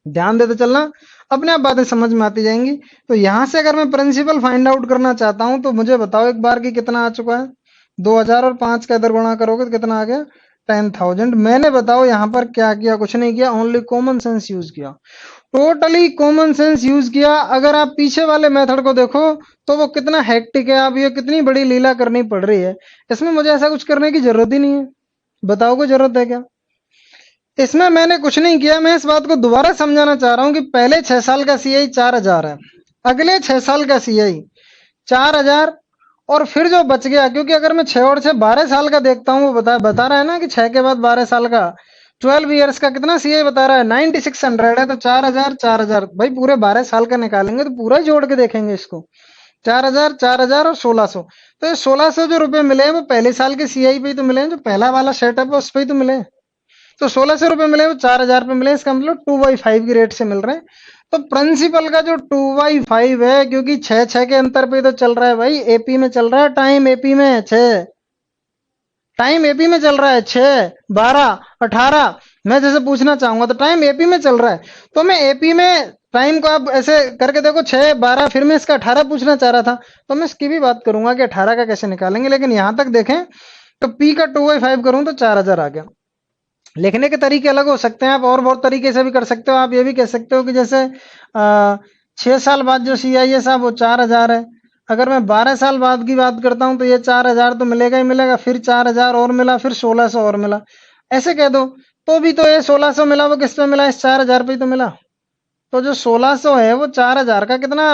ध्यान देते चलना, अपने आप बातें समझ में आती जाएंगी। तो यहां से अगर मैं प्रिंसिपल फाइंड आउट करना चाहता हूं तो मुझे बताओ एक बार की कितना आ चुका है, 2000 और 5 का इधर गुणा करोगे तो कितना आ गया 10,000। मैंने बताओ यहां पर क्या किया, कुछ नहीं किया, ओनली कॉमन सेंस यूज किया, टोटली कॉमन सेंस यूज किया। अगर आप पीछे वाले मेथड को देखो तो वो कितना हेक्टिक है, अब ये कितनी बड़ी लीला करनी पड़ रही है, इसमें मुझे ऐसा कुछ करने की जरूरत ही नहीं है। बताओ कोई जरूरत है क्या, इसमें मैंने कुछ नहीं किया। मैं इस बात को दोबारा समझाना चाह रहा हूं कि पहले 6 साल का सीआई 4000 है, अगले 6 साल का सीआई 4000, और फिर जो बच गया, क्योंकि अगर मैं 6 और 6 12 साल का देखता हूं, वो बता रहा है ना कि 6 के बाद 12 साल का, 12 ईयर्स का कितना सीआई बता रहा है, 9600 है, तो 4000 4000 भाई पूरे 12 साल का निकालेंगे तो पूरा ही जोड़ के देखेंगे इसको। 4000 4000 और 1600, तो ये 1600 जो रुपए मिले हैं वो पहले साल के सीआई पे ही तो मिले हैं, जो पहला वाला सेटअप है उस पे ही तो मिले हैं। तो 1600 रुपए मिले, वो 4000 पे मिले, इसका मतलब 2/5 की रेट से मिल रहे हैं। तो प्रिंसिपल का जो 2/5 है, क्योंकि 6 के अंतर पे तो चल रहा है भाई, एपी में चल रहा है, टाइम एपी में 6, टाइम एपी में चल रहा है 6 12 18। मैं जैसे पूछना चाहूंगा तो टाइम एपी में चल रहा है, तो मैं एपी में टाइम को आप ऐसे करके देखो 6 12, फिर मैं इसका 18 पूछना चाह रहा था, तो मैं इसकी भी बात करूंगा कि 18 का कैसे निकालेंगे, लेकिन यहां तक देखें तो पी का 2/5 करूं तो 4000 आ गया। लिखने के तरीके अलग हो सकते हैं, आप और बहुत तरीके से भी कर सकते हो। आप ये भी कह सकते हो कि जैसे 6 साल बाद जो सी आई है साहब वो 4000 है, अगर मैं 12 साल बाद की बात करता हूं तो ये 4000 तो मिलेगा ही मिलेगा, फिर 4000 और मिला, फिर 1600 और मिला, ऐसे कह दो। तो भी तो ये 1600 मिला, वो किस पे मिला, इस 4000 पे ही तो मिला। तो जो 1600 है वो 4000 का कितना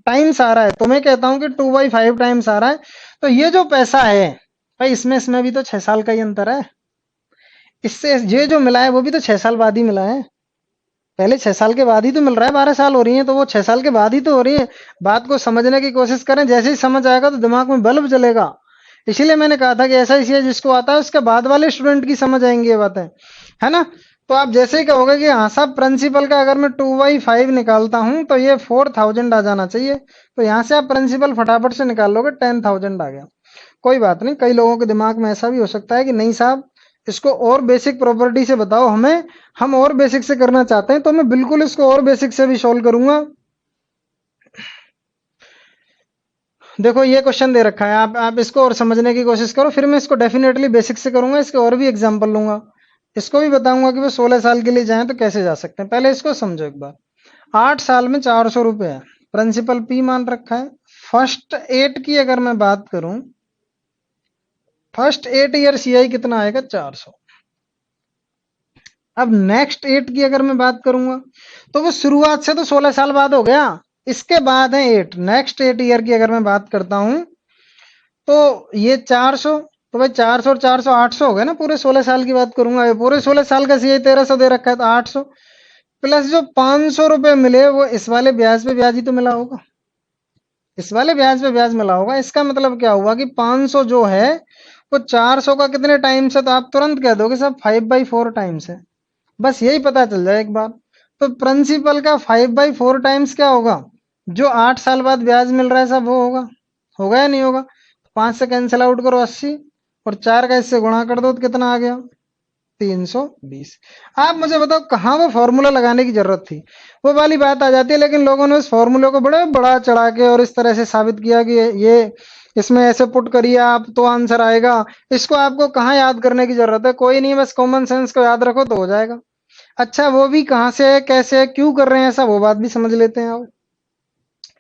टाइम्स आ रहा है, तो मैं कहता हूं कि 2/5 टाइम्स आ रहा है। तो ये जो पैसा है भाई, इसमें भी तो 6 साल का ही अंतर है, इससे ये जो मिला है वो भी तो 6 साल बाद ही मिला है, पहले 6 साल के बाद ही तो मिल रहा है, 12 साल हो रही है तो वो 6 साल के बाद ही तो हो रही है। बात को समझने की कोशिश करें, जैसे ही समझ आएगा तो दिमाग में बल्ब जलेगा। इसीलिए मैंने कहा था कि ऐसा ही जिसको आता है उसके बाद वाले स्टूडेंट की समझ आएंगी ये बातें, है ना। तो आप जैसे ही कहोगे कि हाँ साहब प्रिंसिपल का अगर मैं 2/5 निकालता हूं तो ये 4000 आ जाना चाहिए, तो यहाँ से आप प्रिंसिपल फटाफट से निकाल लोगे, 10,000 आ गया। कोई बात नहीं, कई लोगों के दिमाग में ऐसा भी हो सकता है कि नहीं साहब इसको और बेसिक प्रॉपर्टी से बताओ हमें, हम और बेसिक से करना चाहते हैं, तो मैं बिल्कुल इसको और बेसिक से भी सोल्व करूंगा। देखो ये क्वेश्चन दे रखा है, आप इसको और समझने की कोशिश करो, फिर मैं इसको डेफिनेटली बेसिक से करूंगा, इसके और भी एग्जाम्पल लूंगा, इसको भी बताऊंगा कि वो 16 साल के लिए जाएं तो कैसे जा सकते हैं। पहले इसको समझो एक बार। 8 साल में 400 रुपए है, प्रिंसिपल पी मान रखा है। फर्स्ट 8 की अगर मैं बात करूं, फर्स्ट 8 ईयर सीआई कितना आएगा, 400। अब नेक्स्ट 8 की अगर मैं बात करूंगा तो वो शुरुआत से तो 16 साल बाद हो गया, इसके बाद है 8, नेक्स्ट 8 ईयर की अगर मैं बात करता हूं तो ये 400, तो भाई 400 और 400 800 हो गए ना, पूरे 16 साल की बात करूंगा, ये पूरे 16 साल का सीआई 1300 दे रखा है, तो 800 प्लस जो 500 रुपए मिले वो इस वाले ब्याज पे ब्याज ही तो मिला होगा, इस वाले ब्याज पे ब्याज मिला होगा। इसका मतलब क्या हुआ कि 500 जो है वो 400 का कितने टाइम्स है, तो आप तुरंत कह दोगे सब 5/4 टाइम्स है, बस यही पता चल जाए एक बार। तो प्रिंसिपल का 5/4 टाइम्स क्या होगा, जो 8 साल बाद ब्याज मिल रहा है सब वो होगा, होगा या नहीं होगा। 5 से कैंसिल आउट करो 80, और 4 का इससे गुणा कर दो तो कितना आ गया, 320। आप मुझे बताओ कहाँ वो फॉर्मूला लगाने की जरूरत थी, वो वाली बात आ जाती है, लेकिन लोगों ने उस फॉर्मूले को बड़े बड़ा चढ़ा के और इस तरह से साबित किया कि ये इसमें ऐसे पुट करिए आप तो आंसर आएगा। इसको आपको कहाँ याद करने की जरूरत है, कोई नहीं, बस कॉमन सेंस को याद रखो तो हो जाएगा। अच्छा वो भी कहाँ से है, कैसे है, क्यों कर रहे हैं ऐसा, वो बात भी समझ लेते हैं आप।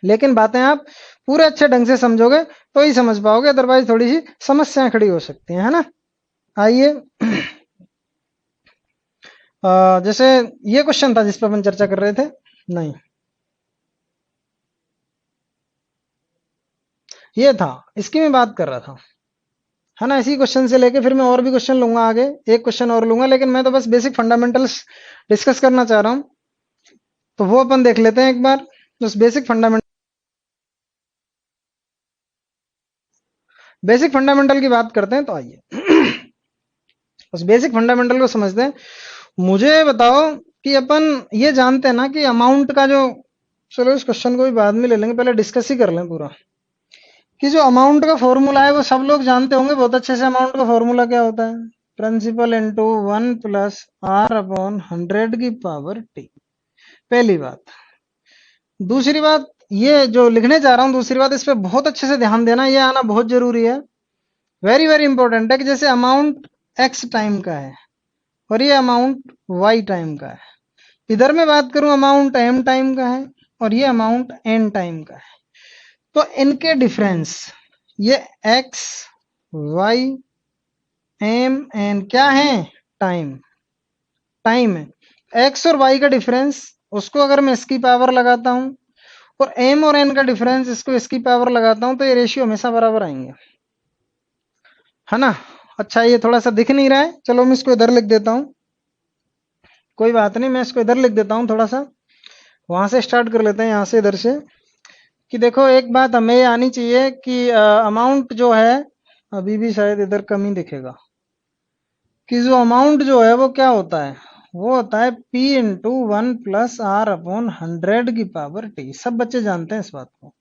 लेकिन बातें आप पूरे अच्छे ढंग से समझोगे तो ही समझ पाओगे, अदरवाइज थोड़ी सी समस्याएं खड़ी हो सकती हैं, है ना। आइए जैसे ये क्वेश्चन था जिस पर अपन चर्चा कर रहे थे, नहीं ये था, इसकी मैं बात कर रहा था, है ना। इसी क्वेश्चन से लेके फिर मैं और भी क्वेश्चन लूंगा आगे, एक क्वेश्चन और लूंगा, लेकिन मैं तो बस बेसिक फंडामेंटल्स डिस्कस करना चाह रहा हूं, तो वो अपन देख लेते हैं एक बार, उस बेसिक फंडामेंटल की बात करते हैं। तो आइए उस बेसिक फंडामेंटल को समझते हैं। मुझे बताओ कि अपन ये जानते हैं ना कि अमाउंट का जो, चलो इस क्वेश्चन को भी बाद में ले लेंगे, पहले डिस्कस ही कर लें पूरा, कि जो अमाउंट का फॉर्मूला है वो सब लोग जानते होंगे बहुत अच्छे से। अमाउंट का फॉर्मूला क्या होता है, प्रिंसिपल इंटू 1 + R/100 की पावर t, पहली बात। दूसरी बात, ये जो लिखने जा रहा हूं दूसरी बात, इस पे बहुत अच्छे से ध्यान देना, ये आना बहुत जरूरी है, वेरी वेरी इंपॉर्टेंट है। कि जैसे अमाउंट x टाइम का है और ये अमाउंट y टाइम का है, इधर मैं बात करूं अमाउंट m टाइम का है और ये अमाउंट n टाइम का है, तो इनके डिफरेंस ये x y m n क्या है, टाइम, टाइम है। x और y का डिफरेंस, उसको अगर मैं इसकी पावर लगाता हूं और m और n का डिफरेंस, इसको इसकी पावर लगाता हूं, तो ये रेशियो हमेशा बराबर आएंगे, है ना। अच्छा ये थोड़ा सा दिख नहीं रहा है, चलो मैं इसको इधर लिख देता हूँ, कोई बात नहीं, मैं इसको इधर लिख देता हूँ, थोड़ा सा वहां से स्टार्ट कर लेते हैं, यहाँ से इधर से। कि देखो एक बात हमें ये आनी चाहिए कि अमाउंट जो है, अभी भी शायद इधर कम ही दिखेगा, कि जो अमाउंट जो है वो क्या होता है, वो होता है P इंटू 1 + R/100 की पावर T। सब बच्चे जानते हैं इस बात को।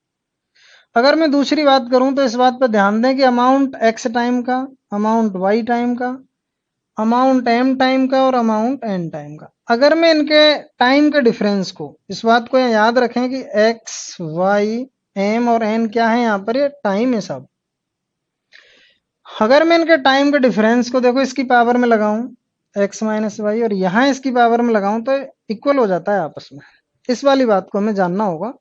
अगर मैं दूसरी बात करूं तो इस बात पर ध्यान दें कि अमाउंट x टाइम का, अमाउंट y टाइम का, अमाउंट m टाइम का और अमाउंट n टाइम का, अगर मैं इनके टाइम के डिफरेंस को, इस बात को याद रखें कि x, y, m और n क्या है, यहाँ पर ये टाइम है सब। अगर मैं इनके टाइम के डिफरेंस को देखो इसकी पावर में लगाऊं x माइनस वाई, और यहाँ इसकी पावर में लगाऊं तो इक्वल हो जाता है आपस में। इस वाली बात को हमें जानना होगा।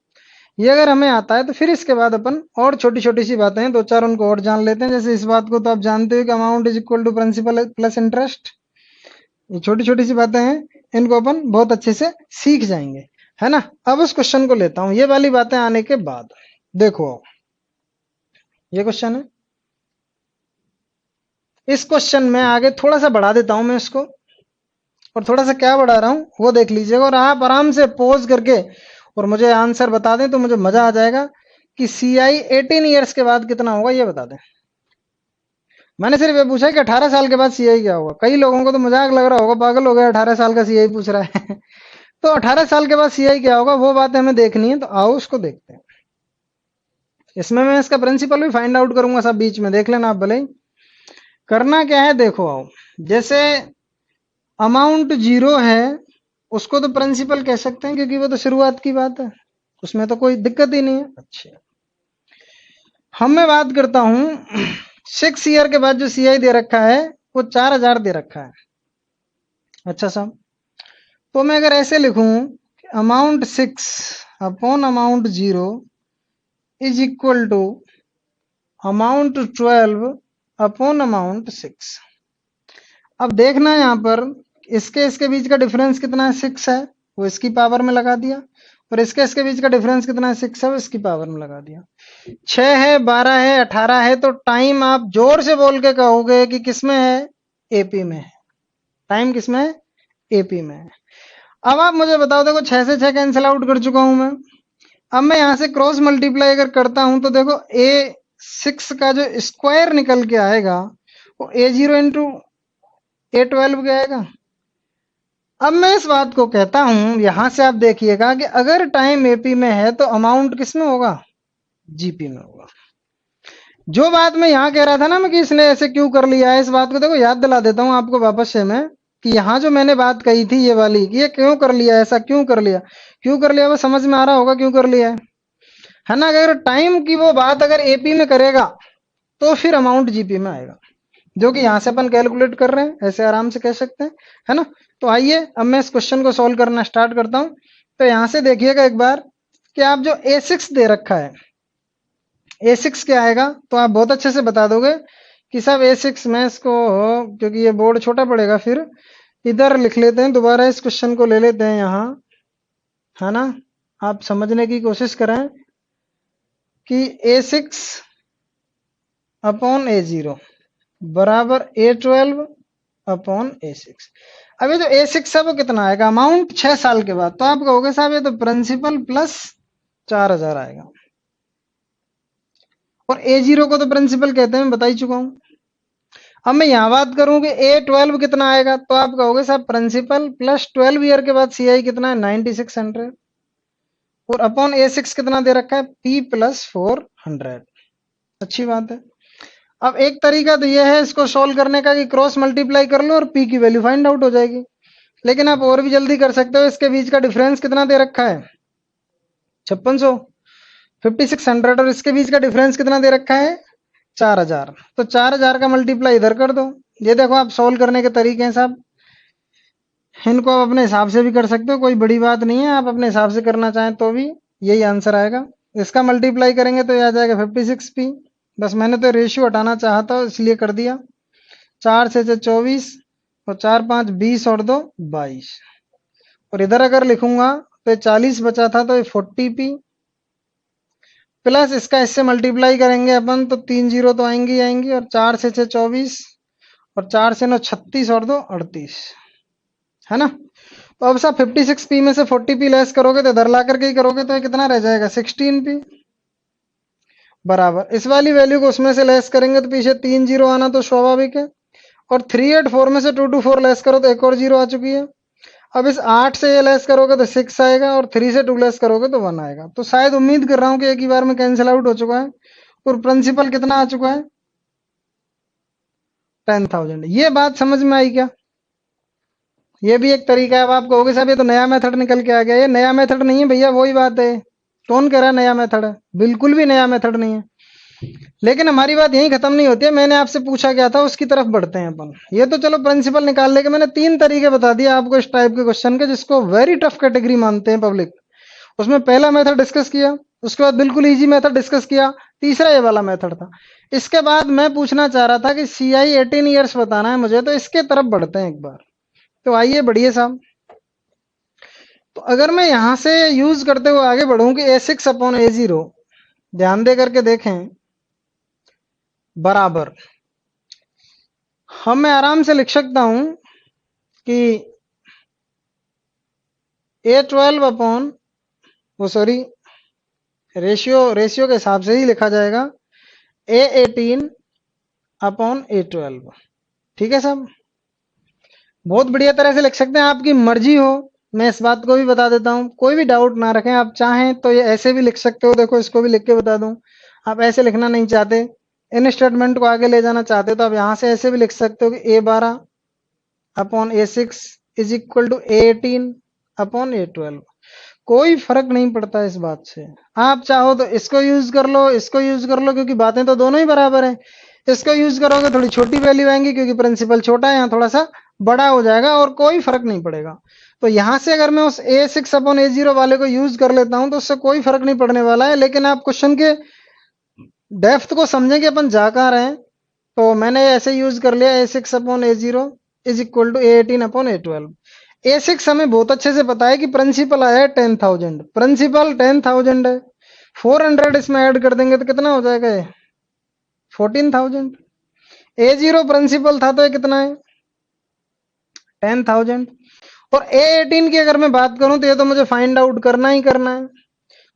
ये अगर हमें आता है तो फिर इसके बाद अपन और छोटी छोटी सी बातें हैं, दो चार उनको और जान लेते हैं। जैसे इस बात को तो आप जानते हो कि amount is equal to principal plus interest. ये छोटी छोटी सी बातें हैं, इनको अपन बहुत अच्छे से सीख जाएंगे, है ना। अब उस क्वेश्चन को लेता हूं, ये वाली बातें आने के बाद देखो, ये क्वेश्चन है। इस क्वेश्चन में आगे थोड़ा सा बढ़ा देता हूं मैं इसको, और थोड़ा सा क्या बढ़ा रहा हूं वो देख लीजिएगा, और आप आराम से पोज करके और मुझे आंसर बता दें तो मुझे मजा आ जाएगा कि CI 18 ईयर्स के बाद कितना होगा, ये बता दें। मैंने सिर्फ ये पूछा कि 18 साल के बाद CI क्या होगा। कई लोगों को तो मजाक लग रहा होगा, पागल हो गया, 18 साल का CI पूछ रहा है तो 18 साल के बाद CI क्या होगा, वो बात हमें देखनी है, तो आओ उसको देखते हैं। इसमें मैं इसका प्रिंसिपल भी फाइंड आउट करूंगा, सब बीच में देख लेना आप भले ही। करना क्या है देखो, आओ, जैसे अमाउंट 0 है उसको तो प्रिंसिपल कह सकते हैं, क्योंकि वो तो शुरुआत की बात है, उसमें तो कोई दिक्कत ही नहीं है। अच्छा, हम मैं बात करता हूं 6 ईयर के बाद जो CI दे रखा है वो 4000 दे रखा है। अच्छा साहब, तो मैं अगर ऐसे लिखूं amount 6 upon amount 0 is equal to amount 12 upon amount 6। अब देखना है यहाँ पर इसके बीच का डिफरेंस कितना है, 6 है, वो इसकी पावर में लगा दिया, और इसके बीच का डिफरेंस कितना है, 6 है, वो इसकी पावर में लगा दिया। 6 है, 12 है, 18 है, तो टाइम आप जोर से बोल के कहोगे कि किसमें है, AP में है। टाइम किसमें है, AP में है। अब आप मुझे बताओ, देखो 6 से 6 कैंसिल आउट कर चुका हूं मैं। अब मैं यहां से क्रॉस मल्टीप्लाई अगर करता हूं तो देखो A6 का जो स्क्वायर निकल के आएगा वो A0 इंटू A12 के आएगा। अब मैं इस बात को कहता हूं, यहां से आप देखिएगा कि अगर टाइम AP में है तो अमाउंट किस में होगा, GP में होगा। जो बात मैं यहां कह रहा था ना मैं कि इसने ऐसे क्यों कर लिया है, इस बात को देखो याद दिला देता हूं आपको वापस से मैं, कि यहां जो मैंने बात कही थी ये वाली, कि ये क्यों कर लिया, ऐसा क्यों कर लिया, क्यों कर लिया, वो समझ में आ रहा होगा क्यों कर लिया है ना। अगर टाइम की वो बात अगर AP में करेगा तो फिर अमाउंट GP में आएगा, जो कि यहां से अपन कैलकुलेट कर रहे हैं, ऐसे आराम से कह सकते हैं, है ना। तो आइए अब मैं इस क्वेश्चन को सॉल्व करना स्टार्ट करता हूं। तो यहां से देखिएगा एक बार कि आप जो A6 दे रखा है, A6 क्या आएगा, तो आप बहुत अच्छे से बता दोगे कि साहब A6 में इसको, क्योंकि ये बोर्ड छोटा पड़ेगा, फिर इधर लिख लेते हैं, दोबारा इस क्वेश्चन को ले लेते हैं यहाँ, है ना। आप समझने की कोशिश करें कि A6 अपॉन A0 बराबर A12 अपॉन A6। अब ये जो A6 है वो कितना आएगा, अमाउंट 6 साल के बाद, तो आप कहोगे साहब ये तो प्रिंसिपल प्लस 4000 आएगा, और A0 को तो प्रिंसिपल कहते हैं, मैं बता ही चुका हूं। अब मैं यहां बात करूं कि A12 कितना आएगा, तो आप कहोगे साहब प्रिंसिपल प्लस 12 ईयर के बाद CI कितना है, 9600, और अपॉन A6 कितना दे रखा है, P प्लस 400। अच्छी बात है। अब एक तरीका तो यह है इसको सोल्व करने का कि क्रॉस मल्टीप्लाई कर लो और P की वैल्यू फाइंड आउट हो जाएगी, लेकिन आप और भी जल्दी कर सकते हो। इसके बीच का डिफरेंस कितना दे रखा है, 5600, 5600, और इसके बीच का डिफरेंस कितना दे रखा है, 4000। तो 4000 का मल्टीप्लाई इधर कर दो। ये देखो आप सोल्व करने के तरीके हैं साहब, इनको आप अपने हिसाब से भी कर सकते हो, कोई बड़ी बात नहीं है, आप अपने हिसाब से करना चाहें तो भी यही आंसर आएगा। इसका मल्टीप्लाई करेंगे तो ये आ जाएगा 56P। बस मैंने तो रेशियो हटाना चाहा था इसलिए कर दिया। 4 से 24, और 4 5 20, और 2 22, और इधर अगर लिखूंगा तो 40 बचा था, तो ये 40P प्लस इसका इससे मल्टीप्लाई करेंगे अपन तो 3 जीरो तो आएंगी आएंगी, और 4 से 6 24, और 4 से 9 36 और 2 38, है ना। तो अब साहब 56p में से 40p लेस करोगे तो इधर ला करके ही करोगे तो ये कितना रह जाएगा 16p बराबर। इस वाली वैल्यू को उसमें से लेस करेंगे तो पीछे 3 जीरो आना तो स्वाभाविक है। और 384 में से 224 लेस करो तो एक और जीरो आ चुकी है। अब इस 8 से ये लेस करोगे तो 6 आएगा और 3 से 2 लेस करोगे तो 1 आएगा। तो शायद उम्मीद कर रहा हूं कि एक ही बार में कैंसिल आउट हो चुका है। और प्रिंसिपल कितना आ चुका है 10,000। ये बात समझ में आई क्या? ये भी एक तरीका है। अब आप कहोगे साहब ये तो नया मेथड निकल के आ गया। ये नया मेथड नहीं है भैया, वही बात है। कौन कह रहा है नया मेथड है? बिल्कुल भी नया मेथड नहीं है। लेकिन हमारी बात यही खत्म नहीं होती है। मैंने आपसे पूछा क्या था उसकी तरफ बढ़ते हैं अपन। ये तो चलो प्रिंसिपल निकालने के मैंने 3 तरीके बता दिए आपको इस टाइप के क्वेश्चन के, जिसको वेरी टफ कैटेगरी मानते हैं पब्लिक। उसमें पहला मेथड डिस्कस किया, उसके बाद बिल्कुल इजी मेथड डिस्कस किया, तीसरा ये वाला मेथड था। इसके बाद मैं पूछना चाह रहा था कि CI 18 ईयर्स बताना है मुझे, तो इसके तरफ बढ़ते हैं एक बार। तो आइए बढ़िए साहब। तो अगर मैं यहां से यूज करते हुए आगे बढ़ूं कि A6/A0, ध्यान दे करके देखें, बराबर हम मैं आराम से लिख सकता हूं कि A12 वो सॉरी रेशियो के हिसाब से ही लिखा जाएगा A18/A12। ठीक है साहब, बहुत बढ़िया तरह से लिख सकते हैं, आपकी मर्जी हो। मैं इस बात को भी बता देता हूं, कोई भी डाउट ना रखें। आप चाहें तो ये ऐसे भी लिख सकते हो, देखो इसको भी लिख के बता दूं। आप ऐसे लिखना नहीं चाहते, इन स्टेटमेंट को आगे ले जाना चाहते हो, तो आप यहां से ऐसे भी लिख सकते हो कि A12/A6 is equal to A18/A12। कोई फर्क नहीं पड़ता इस बात से। आप चाहो तो इसको यूज कर लो, इसको यूज कर लो, क्योंकि बातें तो दोनों ही बराबर है। इसको यूज करोगे थोड़ी छोटी वैल्यू आएंगी क्योंकि प्रिंसिपल छोटा है, यहाँ थोड़ा सा बड़ा हो जाएगा और कोई फर्क नहीं पड़ेगा। तो यहां से अगर मैं उस A6/A0 वाले को यूज कर लेता हूं तो उससे कोई फर्क नहीं पड़ने वाला है। लेकिन आप क्वेश्चन के डेप्थ को समझें कि अपन जा कहां रहे हैं। तो मैंने ऐसे यूज कर लिया A6/A0 is equal to A18/A12। A6 हमें बहुत अच्छे से पता है कि प्रिंसिपल आया है 10,000, प्रिंसिपल 10,000 है। 400 इसमें ऐड कर देंगे तो कितना हो जाएगा ये 14,000। A0 प्रिंसिपल था तो ये कितना है 10,000। और A18 की अगर मैं बात करूं तो ये तो मुझे फाइंड आउट करना ही करना है।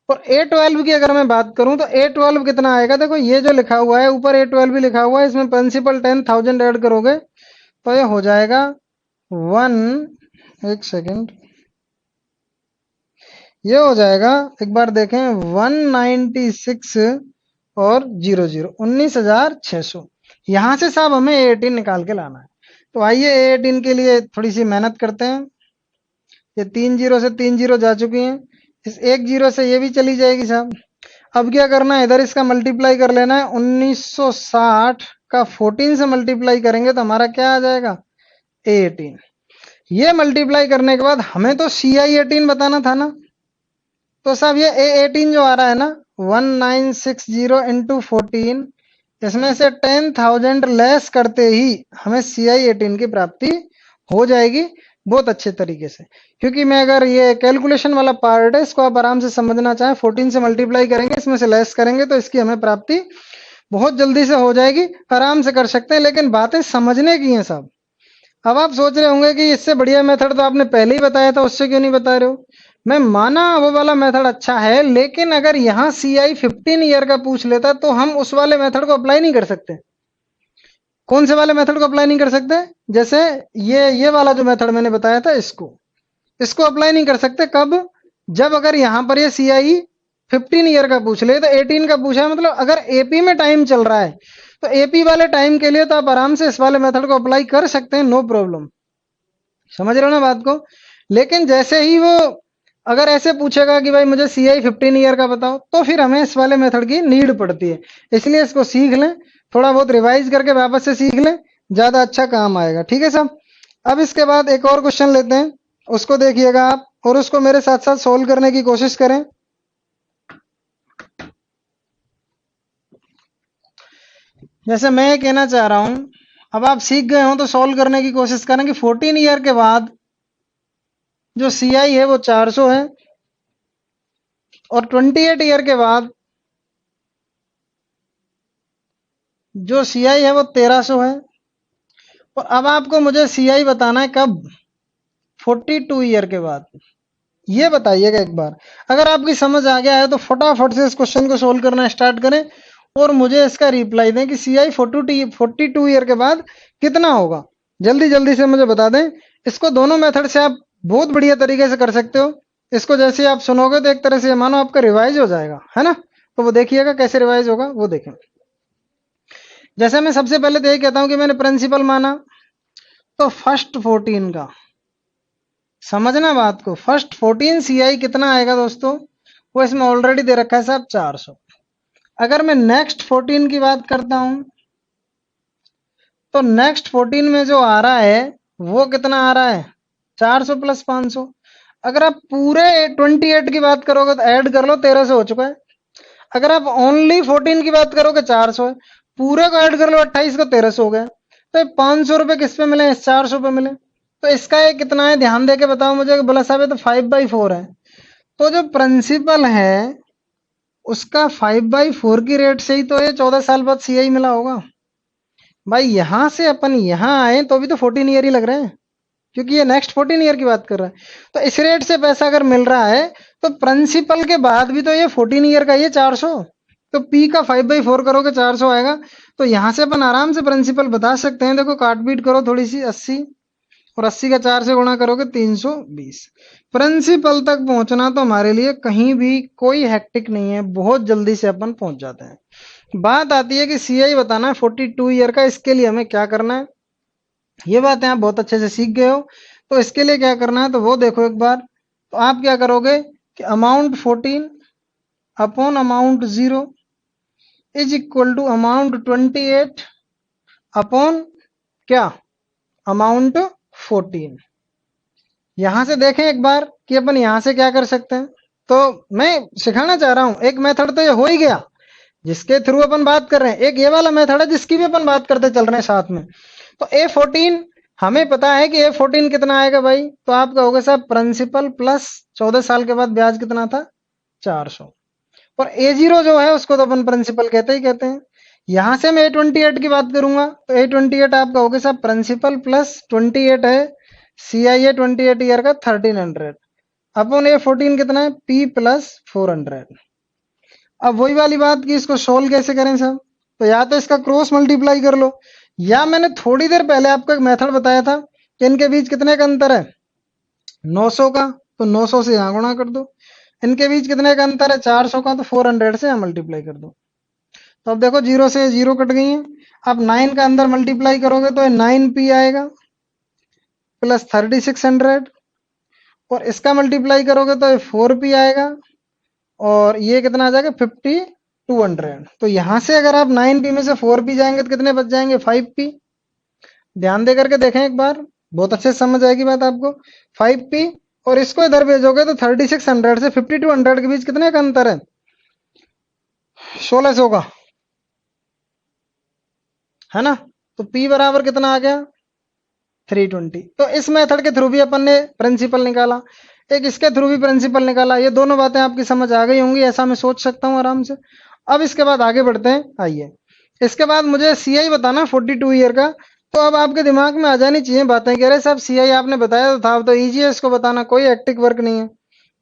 और A12 की अगर मैं बात करूं तो A12 कितना आएगा, देखो ये जो लिखा हुआ है ऊपर A12 भी लिखा हुआ है, इसमें प्रिंसिपल 10,000 ऐड करोगे तो ये हो जाएगा वन, एक सेकेंड, ये हो जाएगा, एक बार देखें, 196 और 00 19,600। यहां से साहब हमें A18 निकाल के लाना है। तो आइए A18 के लिए थोड़ी सी मेहनत करते हैं। ये 3 जीरो से 3 जीरो जा चुकी हैं, इस एक जीरो से ये भी चली जाएगी साहब। अब क्या करना है, इधर इसका मल्टीप्लाई कर लेना है। 1960 का 14 से मल्टीप्लाई करेंगे तो हमारा क्या आ जाएगा A18। ये मल्टीप्लाई करने के बाद हमें तो CI18 बताना था ना। तो साहब ये A18 जो आ रहा है ना 1960 इंटू 14, इसमें से 10,000 लेस करते ही हमें CI18 की प्राप्ति हो जाएगी बहुत अच्छे तरीके से। क्योंकि मैं अगर ये कैलकुलेशन वाला पार्ट है इसको आप आराम से समझना चाहें, 14 से मल्टीप्लाई करेंगे, इसमें से लेस करेंगे तो इसकी हमें प्राप्ति बहुत जल्दी से हो जाएगी, आराम से कर सकते हैं। लेकिन बातें समझने की हैं साहब। अब आप सोच रहे होंगे कि इससे बढ़िया मेथड तो आपने पहले ही बताया था, उससे क्यों नहीं बता रहे हो। मैं माना वो वाला मेथड अच्छा है, लेकिन अगर यहाँ CI 15 ईयर का पूछ लेता तो हम उस वाले मेथड को अप्लाई नहीं कर सकते। कौन से वाले मेथड को अप्लाई नहीं कर सकते? जैसे ये वाला जो मेथड मैंने बताया था इसको अप्लाई नहीं कर सकते। कब? जब अगर यहां पर ये CI 15 ईयर का पूछ ले, तो 18 का पूछा है, मतलब अगर AP में टाइम चल रहा है तो AP वाले टाइम के लिए तो आप आराम से इस वाले मेथड को अप्लाई कर सकते हैं, नो प्रॉब्लम। समझ रहे हो ना बात को। लेकिन जैसे ही वो अगर ऐसे पूछेगा कि भाई मुझे CI 15 ईयर का बताओ, तो फिर हमें इस वाले मेथड की नीड पड़ती है। इसलिए इसको सीख लें, थोड़ा बहुत रिवाइज करके वापस से सीख लें, ज्यादा अच्छा काम आएगा। ठीक है साहब। अब इसके बाद एक और क्वेश्चन लेते हैं, उसको देखिएगा आप और उसको मेरे साथ साथ सोल्व करने की कोशिश करें। जैसे मैं ये कहना चाह रहा हूं, अब आप सीख गए हो तो सोल्व करने की कोशिश करें कि 14 ईयर के बाद जो CI है वो 400 है, और 28 ईयर के बाद जो CI है वो 1300 है, और अब आपको मुझे सीआई बताना है कब, 42 ईयर के बाद। ये बताइएगा एक बार। अगर आपकी समझ आ गया है तो फटाफट से इस क्वेश्चन को सोल्व करना स्टार्ट करें और मुझे इसका रिप्लाई दें कि सीआई 42 ईयर के बाद कितना होगा। जल्दी जल्दी से मुझे बता दें। इसको दोनों मेथड से आप बहुत बढ़िया तरीके से कर सकते हो। इसको जैसे आप सुनोगे तो एक तरह से मानो आपका रिवाइज हो जाएगा, है ना। तो वो देखिएगा कैसे रिवाइज होगा, वो देखें। जैसे मैं सबसे पहले तो यही कहता हूं कि मैंने प्रिंसिपल माना, तो फर्स्ट 14 का समझना बात को, फर्स्ट 14 सीआई कितना आएगा दोस्तों, वो इसमें ऑलरेडी दे रखा है साहब 400। अगर मैं नेक्स्ट 14 की बात करता हूं तो नेक्स्ट 14 में जो आ रहा है वो कितना आ रहा है, 400 प्लस 500। अगर आप पूरे 28 की बात करोगे तो ऐड कर लो, 1300 हो चुका है। अगर आप ओनली 14 की बात करोगे 400 है, पूरे को ऐड कर लो 28 को, 1300 हो गया। तो 500 रुपए किस पे मिले, 400 पे मिले। तो इसका ये कितना है ध्यान देके बताओ मुझे। बोला साहब ये तो 5/4 है। तो जो प्रिंसिपल है उसका 5/4 की रेट से ही तो ये 14 साल बाद सीआई मिला होगा। भाई यहां से अपन यहां आए तो भी तो 14 ईयर ही लग रहे हैं, क्योंकि ये नेक्स्ट 14 ईयर की बात कर रहा है। तो इस रेट से पैसा अगर मिल रहा है तो प्रिंसिपल के बाद भी तो ये 14 ईयर का, ये 400। तो पी का 5/4 करोगे 400 आएगा। तो यहां से अपन आराम से प्रिंसिपल बता सकते हैं। देखो काट पीट करो थोड़ी सी, 80 और 80 का 4 से गुणा करोगे 320। प्रिंसिपल तक पहुंचना तो हमारे लिए कहीं भी कोई हेक्टिक नहीं है, बहुत जल्दी से अपन पहुंच जाते हैं। बात आती है कि सीआई बताना है 42 ईयर का, इसके लिए हमें क्या करना है। ये बातें आप बहुत अच्छे से सीख गए हो। तो इसके लिए क्या करना है तो वो देखो एक बार। तो आप क्या करोगे कि amount 14 upon amount 0 is equal to amount 28 upon क्या, अमाउंट 14। यहां से देखें एक बार कि अपन यहां से क्या कर सकते हैं। तो मैं सिखाना चाह रहा हूं, एक मेथड तो ये हो ही गया जिसके थ्रू अपन बात कर रहे हैं, एक ये वाला मेथड है जिसकी भी अपन बात करते चल रहे हैं साथ में। तो A14 हमें पता है कि A14 कितना आएगा भाई। तो आप कहोगे साहब प्रिंसिपल प्लस 14 साल के बाद ब्याज कितना था, 400। और A0 जो है उसको तो अपन प्रिंसिपल कहते ही कहते हैं। यहां से मैं A28 की बात करूंगा तो A28 आप कहोगे साहब प्रिंसिपल प्लस 28 है, CIA 28 ईयर का 1300 अपन A14 कितना है, P प्लस 400। अब वही वाली बात कि इसको सोल्व कैसे करें साहब। तो या तो इसका क्रॉस मल्टीप्लाई कर लो, या मैंने थोड़ी देर पहले आपको एक मेथड बताया था कि इनके बीच कितने का अंतर है, 900 का। तो 900 से यहां गुणा कर दो। इनके बीच कितने का अंतर है, 400 का। तो 400 से यहां मल्टीप्लाई कर दो। तो अब देखो 0 से 0 कट गई है। अब 9 का अंदर मल्टीप्लाई करोगे तो 9P आएगा प्लस 3600। और इसका मल्टीप्लाई करोगे तो 4P आएगा और ये कितना आ जाएगा, 5200। तो यहां से अगर आप 9P में से 4P जाएंगे तो कितने बच जाएंगे, 5P। ध्यान दे करके देखें एक बार, बहुत अच्छे से समझ आएगी बात आपको। 5P और इसको इधर भेजोगे तो 3600 से 5200 के बीच कितने का अंतर है, 1600 का, है ना। तो P बराबर कितना आ गया, 320। तो इस मेथड के थ्रू भी अपन ने प्रिंसिपल निकाला, एक इसके थ्रू भी प्रिंसिपल निकाला। ये दोनों बातें आपकी समझ आ गई होंगी ऐसा मैं सोच सकता हूँ आराम से। अब इसके बाद आगे बढ़ते हैं। आइए इसके बाद मुझे सीआई बताना 42 ईयर का। तो अब आपके दिमाग में आ जानी चाहिए बातें, कह रहे साहब सीआई आपने बताया तो था, अब तो ईजी है इसको बताना, कोई एक्टिक वर्क नहीं है।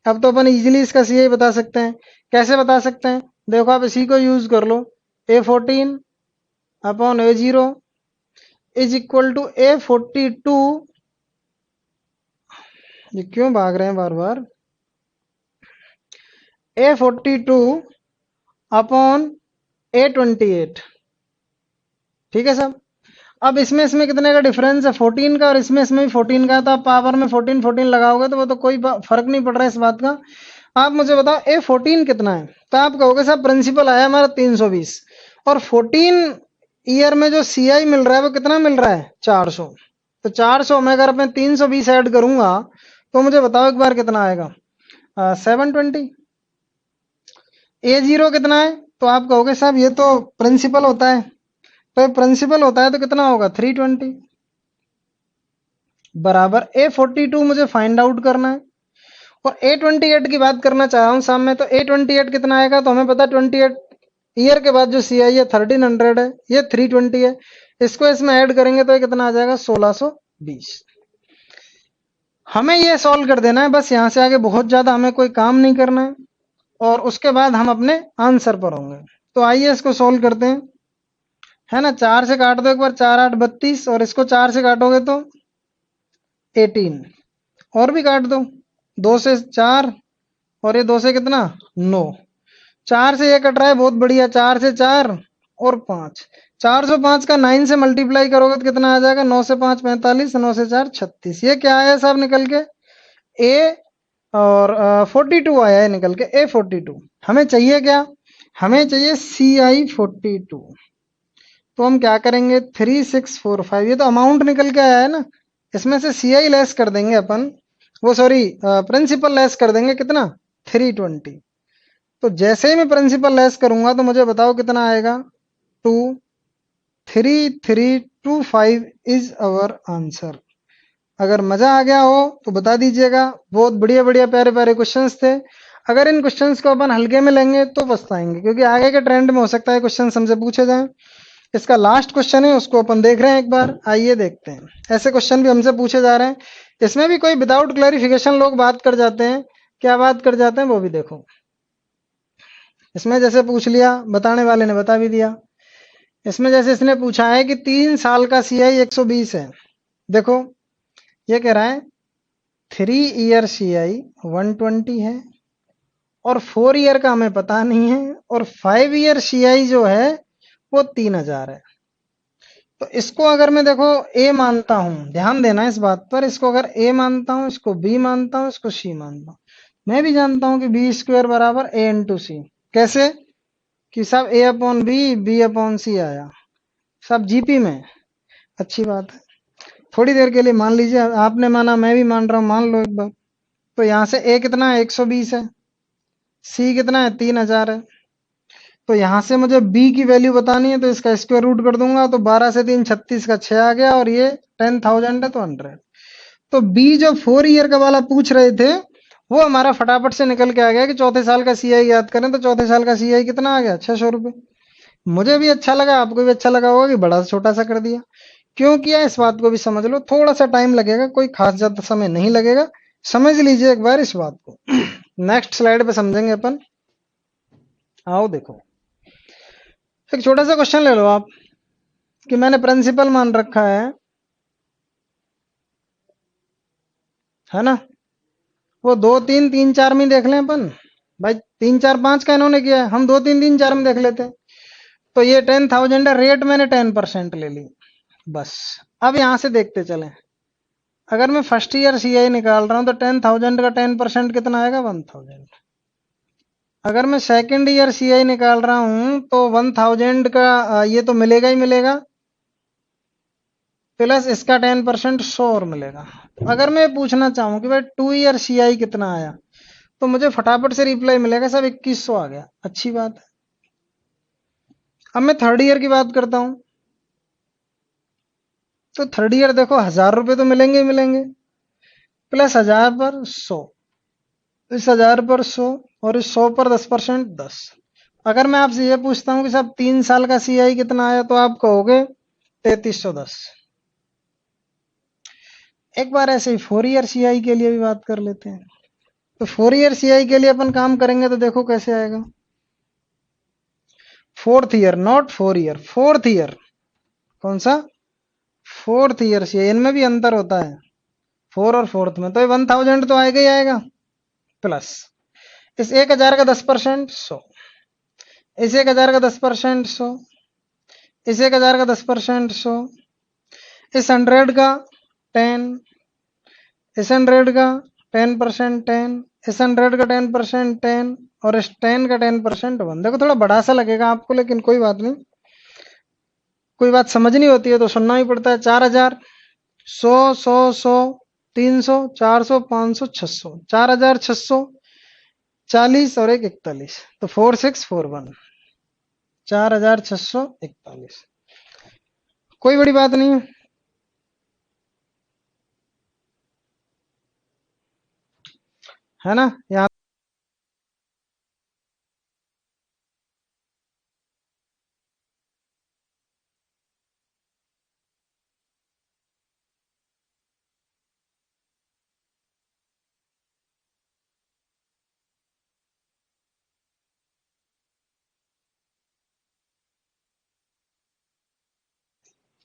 अब तो अपन इजीली इसका सीआई बता सकते हैं। कैसे बता सकते हैं, देखो आप इसी को यूज कर लो। A14 upon A0 is equal to A42। ये क्यों भाग रहे हैं बार बार, A42 अपॉन A28। ठीक है साहब। अब इसमें इसमें कितने का डिफरेंस है, 14 का, और इसमें भी 14 का है। तो आप पावर में 14 14 लगाओगे तो वो तो कोई फर्क नहीं पड़ रहा है इस बात का। आप मुझे बताओ A14 कितना है। तो आप कहोगे साहब प्रिंसिपल आया हमारा 320 और 14 ईयर में जो सीआई मिल रहा है वो कितना मिल रहा है, 400। तो 400 में अगर मैं 320 ऐड करूंगा तो मुझे बताओ एक बार कितना आएगा, 720। A0 कितना है, तो आप कहोगे साहब ये तो प्रिंसिपल होता है। तो प्रिंसिपल होता है तो कितना होगा, 320 बराबर A42 मुझे फाइंड आउट करना है। और A28 की बात करना चाह रहा हूं सामने। तो A28 कितना आएगा, तो हमें पता 28 ईयर के बाद जो CI है 1300 है, ये 320 है। इसको इसमें ऐड करेंगे तो ये कितना आ जाएगा 1620। हमें ये सॉल्व कर देना है बस, यहां से आगे बहुत ज्यादा हमें कोई काम नहीं करना है और उसके बाद हम अपने आंसर पर होंगे। तो आइए इसको सॉल्व करते हैं, है ना। 4 से काट दो एक बार, 4 8 32, और इसको 4 से काटोगे तो 18, और भी काट दो, 2 से 4, और ये 2 से कितना 9, 4 से ये कट रहा है, बहुत बढ़िया, 4 से 4 और 5, 405 का 9 से मल्टीप्लाई करोगे तो कितना आ जाएगा, 9 से 5 45, 9 से 4 36। ये क्या आया साहब निकल के, ए, और 42 आया है निकल के, A42। हमें चाहिए क्या, हमें चाहिए CI42। तो हम क्या करेंगे, 3645, ये तो अमाउंट निकल के आया है ना, इसमें से CI लेस कर देंगे अपन, वो सॉरी प्रिंसिपल लेस कर देंगे, कितना 320। तो जैसे ही मैं प्रिंसिपल लेस करूंगा तो मुझे बताओ कितना आएगा, 23325 इज अवर आंसर। अगर मजा आ गया हो तो बता दीजिएगा। बहुत बढ़िया बढ़िया प्यारे प्यारे क्वेश्चंस थे। अगर इन क्वेश्चंस को अपन हल्के में लेंगे तो पछताएंगे, क्योंकि आगे के ट्रेंड में हो सकता है क्वेश्चन हमसे पूछे जाएं। इसका लास्ट क्वेश्चन है, उसको अपन देख रहे हैं एक बार, आइए देखते हैं। ऐसे क्वेश्चन भी हमसे पूछे जा रहे हैं, इसमें भी कोई विदाउट क्लैरिफिकेशन लोग बात कर जाते हैं। क्या बात कर जाते हैं वो भी देखो। इसमें जैसे पूछ लिया, बताने वाले ने बता भी दिया। इसमें जैसे इसने पूछा है कि 3 साल का CI 120 है। देखो ये कह रहा है 3 ईयर CI 120 है, और 4 ईयर का हमें पता नहीं है, और 5 ईयर CI जो है वो 3000 है। तो इसको अगर मैं देखो A मानता हूं, ध्यान देना इस बात पर, इसको अगर A मानता हूं, इसको B मानता हूं, इसको C मानता हूं, मैं भी जानता हूं कि B स्क्वायर बराबर A इंटू सी। कैसे कि सब A upon B upon C आया, सब GP में। अच्छी बात है, थोड़ी देर के लिए मान लीजिए, आपने माना मैं भी मान रहा हूं, मान लो एक बार। तो यहां से A कितना है 120 है, C कितना है 3000 है। तो यहां से मुझे B की वैल्यू बतानी है, तो इसका स्क्वायर रूट कर दूंगा, तो 12 से 3 36 का 6 आ गया, और ये 10,000 है तो 100। तो B जो 4 ईयर का वाला पूछ रहे थे वो हमारा फटाफट से निकल के आ गया कि चौथे साल का CI याद करें तो चौथे साल का CI कितना आ गया, 600 रुपये। मुझे भी अच्छा लगा, आपको भी अच्छा लगा होगा कि बड़ा छोटा सा कर दिया। क्यों किया इस बात को भी समझ लो, थोड़ा सा टाइम लगेगा, कोई खास ज्यादा समय नहीं लगेगा। समझ लीजिए एक बार इस बात को। नेक्स्ट स्लाइड पे समझेंगे अपन। आओ देखो, एक छोटा सा क्वेश्चन ले लो आप, कि मैंने प्रिंसिपल मान रखा है ना। वो 2 3 3 4 में देख लें अपन, भाई 3 4 5 का इन्होंने किया है, हम 2 3 3 4 में देख लेते हैं। तो ये 10,000 है, रेट मैंने 10% ले ली बस। अब यहां से देखते चलें, अगर मैं फर्स्ट ईयर CI निकाल रहा हूं तो 10,000 का 10% कितना आएगा, 1,000। अगर मैं सेकंड ईयर CI निकाल रहा हूं तो 1,000 का ये तो मिलेगा ही मिलेगा, प्लस इसका 10% 100 और मिलेगा। अगर मैं पूछना चाहूं कि भाई 2 ईयर CI कितना आया, तो मुझे फटाफट से रिप्लाई मिलेगा सब 2100 आ गया। अच्छी बात है। अब मैं थर्ड ईयर की बात करता हूं, तो थर्ड ईयर देखो 1000 रुपए तो मिलेंगे ही मिलेंगे, प्लस 1000 पर 100, इस 1000 पर 100, और इस 100 पर 10% 10। अगर मैं आपसे ये पूछता हूँ कि साहब 3 साल का CI कितना आया, तो आप कहोगे 3310। एक बार ऐसे ही 4 ईयर CI के लिए भी बात कर लेते हैं। तो 4 ईयर CI के लिए अपन काम करेंगे तो देखो कैसे आएगा। Fourth year, not 4 year, fourth year. कौन सा, फोर्थ ईयर CI, इनमें भी अंतर होता है 4 और फोर्थ में। तो ये 1,000 तो आएगा ही आएगा, प्लस इस 1,000 का 10% 100, इस 1,000 का 10% 100, इस 1,000 का 10% 100, इस 100 का 10, इस 100 का 10% 10, इस 100 का 10% 10, और इस 10 का 10% 1। देखो थोड़ा बड़ा सा लगेगा आपको, लेकिन कोई बात नहीं, कोई बात समझनी होती है तो सुनना ही पड़ता है। 4,000, 100 100 100, 300, 400, 500, 600, 4,600, 40 और एक 41, तो 4641, 4,641। कोई बड़ी बात नहीं है ना। यहाँ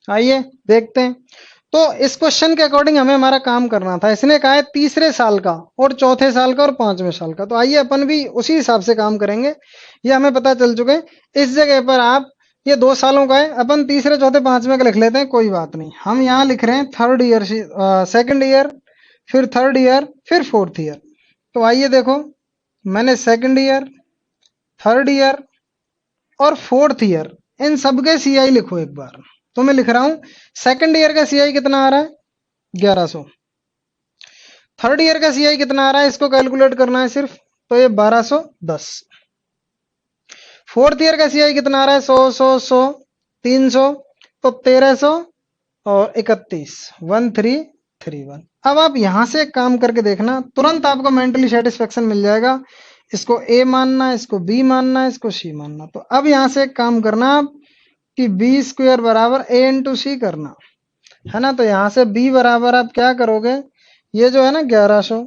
आइए देखते हैं। तो इस क्वेश्चन के अकॉर्डिंग हमें हमारा काम करना था। इसने कहा है तीसरे साल का और चौथे साल का और पांचवें साल का, तो आइए अपन भी उसी हिसाब से काम करेंगे। ये हमें पता चल चुके हैं। इस जगह पर आप, ये 2 सालों का है, अपन तीसरे चौथे पांचवें का लिख लेते हैं, कोई बात नहीं। हम यहाँ लिख रहे हैं थर्ड ईयर, सेकंड ईयर, फिर थर्ड ईयर, फिर फोर्थ ईयर। तो आइए देखो, मैंने सेकंड ईयर, थर्ड ईयर और फोर्थ ईयर, इन सबके सीआई लिखो एक बार। तो मैं लिख रहा हूं, सेकंड ईयर का सीआई कितना आ रहा है, 1100। थर्ड ईयर का सीआई कितना आ रहा है, इसको कैलकुलेट करना है सिर्फ, तो ये 1210। फोर्थ ईयर का सीआई कितना आ रहा है, 100 300, तो 1300 और 31, 1331। अब आप यहां से एक काम करके देखना, तुरंत आपको मेंटली सेटिस्फेक्शन मिल जाएगा। इसको ए मानना, इसको बी मानना, इसको सी मानना। तो अब यहां से एक काम करना आप, कि बी स्क्वायर बराबर ए इंटू सी करना है ना। तो यहां से बी बराबर आप क्या करोगे, ये जो है ना 1100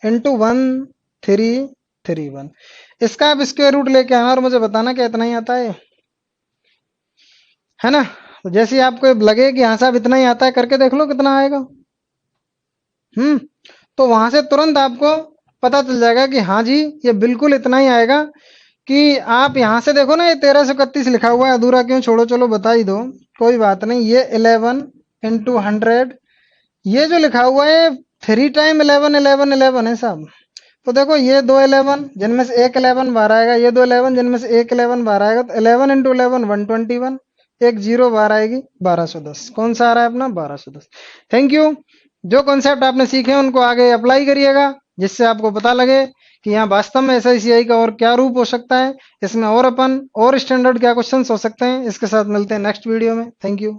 इंटू 1331, इसका आप स्क्वायर रूट लेके आना और मुझे बताना क्या इतना ही आता है ना। तो जैसे ही आपको लगे कि हाँ साहब इतना ही आता है, करके देख लो कितना आएगा। तो वहां से तुरंत आपको पता चल जाएगा कि हाँ जी ये बिल्कुल इतना ही आएगा। कि आप यहां से देखो ना, ये 1331 लिखा हुआ है, अधूरा क्यों छोड़ो, चलो बता ही दो, कोई बात नहीं। ये 11 इंटू 100, ये जो लिखा हुआ है 3 टाइम 11 11 11 है साहब। तो देखो ये 2 11 जिनमें से एक 11 बाहर आएगा, ये 2 11 जिनमें से एक 11 बाहर आएगा, तो 11 इंटू 11 121, एक जीरो बाहर आएगी, 1210। कौन सा आ रहा है अपना, 1210। Thank you. जो कॉन्सेप्ट आपने सीखे उनको आगे अप्लाई करिएगा, जिससे आपको पता लगे कि यहाँ वास्तव में एसआईसीआई का और क्या रूप हो सकता है, इसमें और अपन और स्टैंडर्ड क्या क्वेश्चंस हो सकते हैं। इसके साथ मिलते हैं नेक्स्ट वीडियो में। Thank you.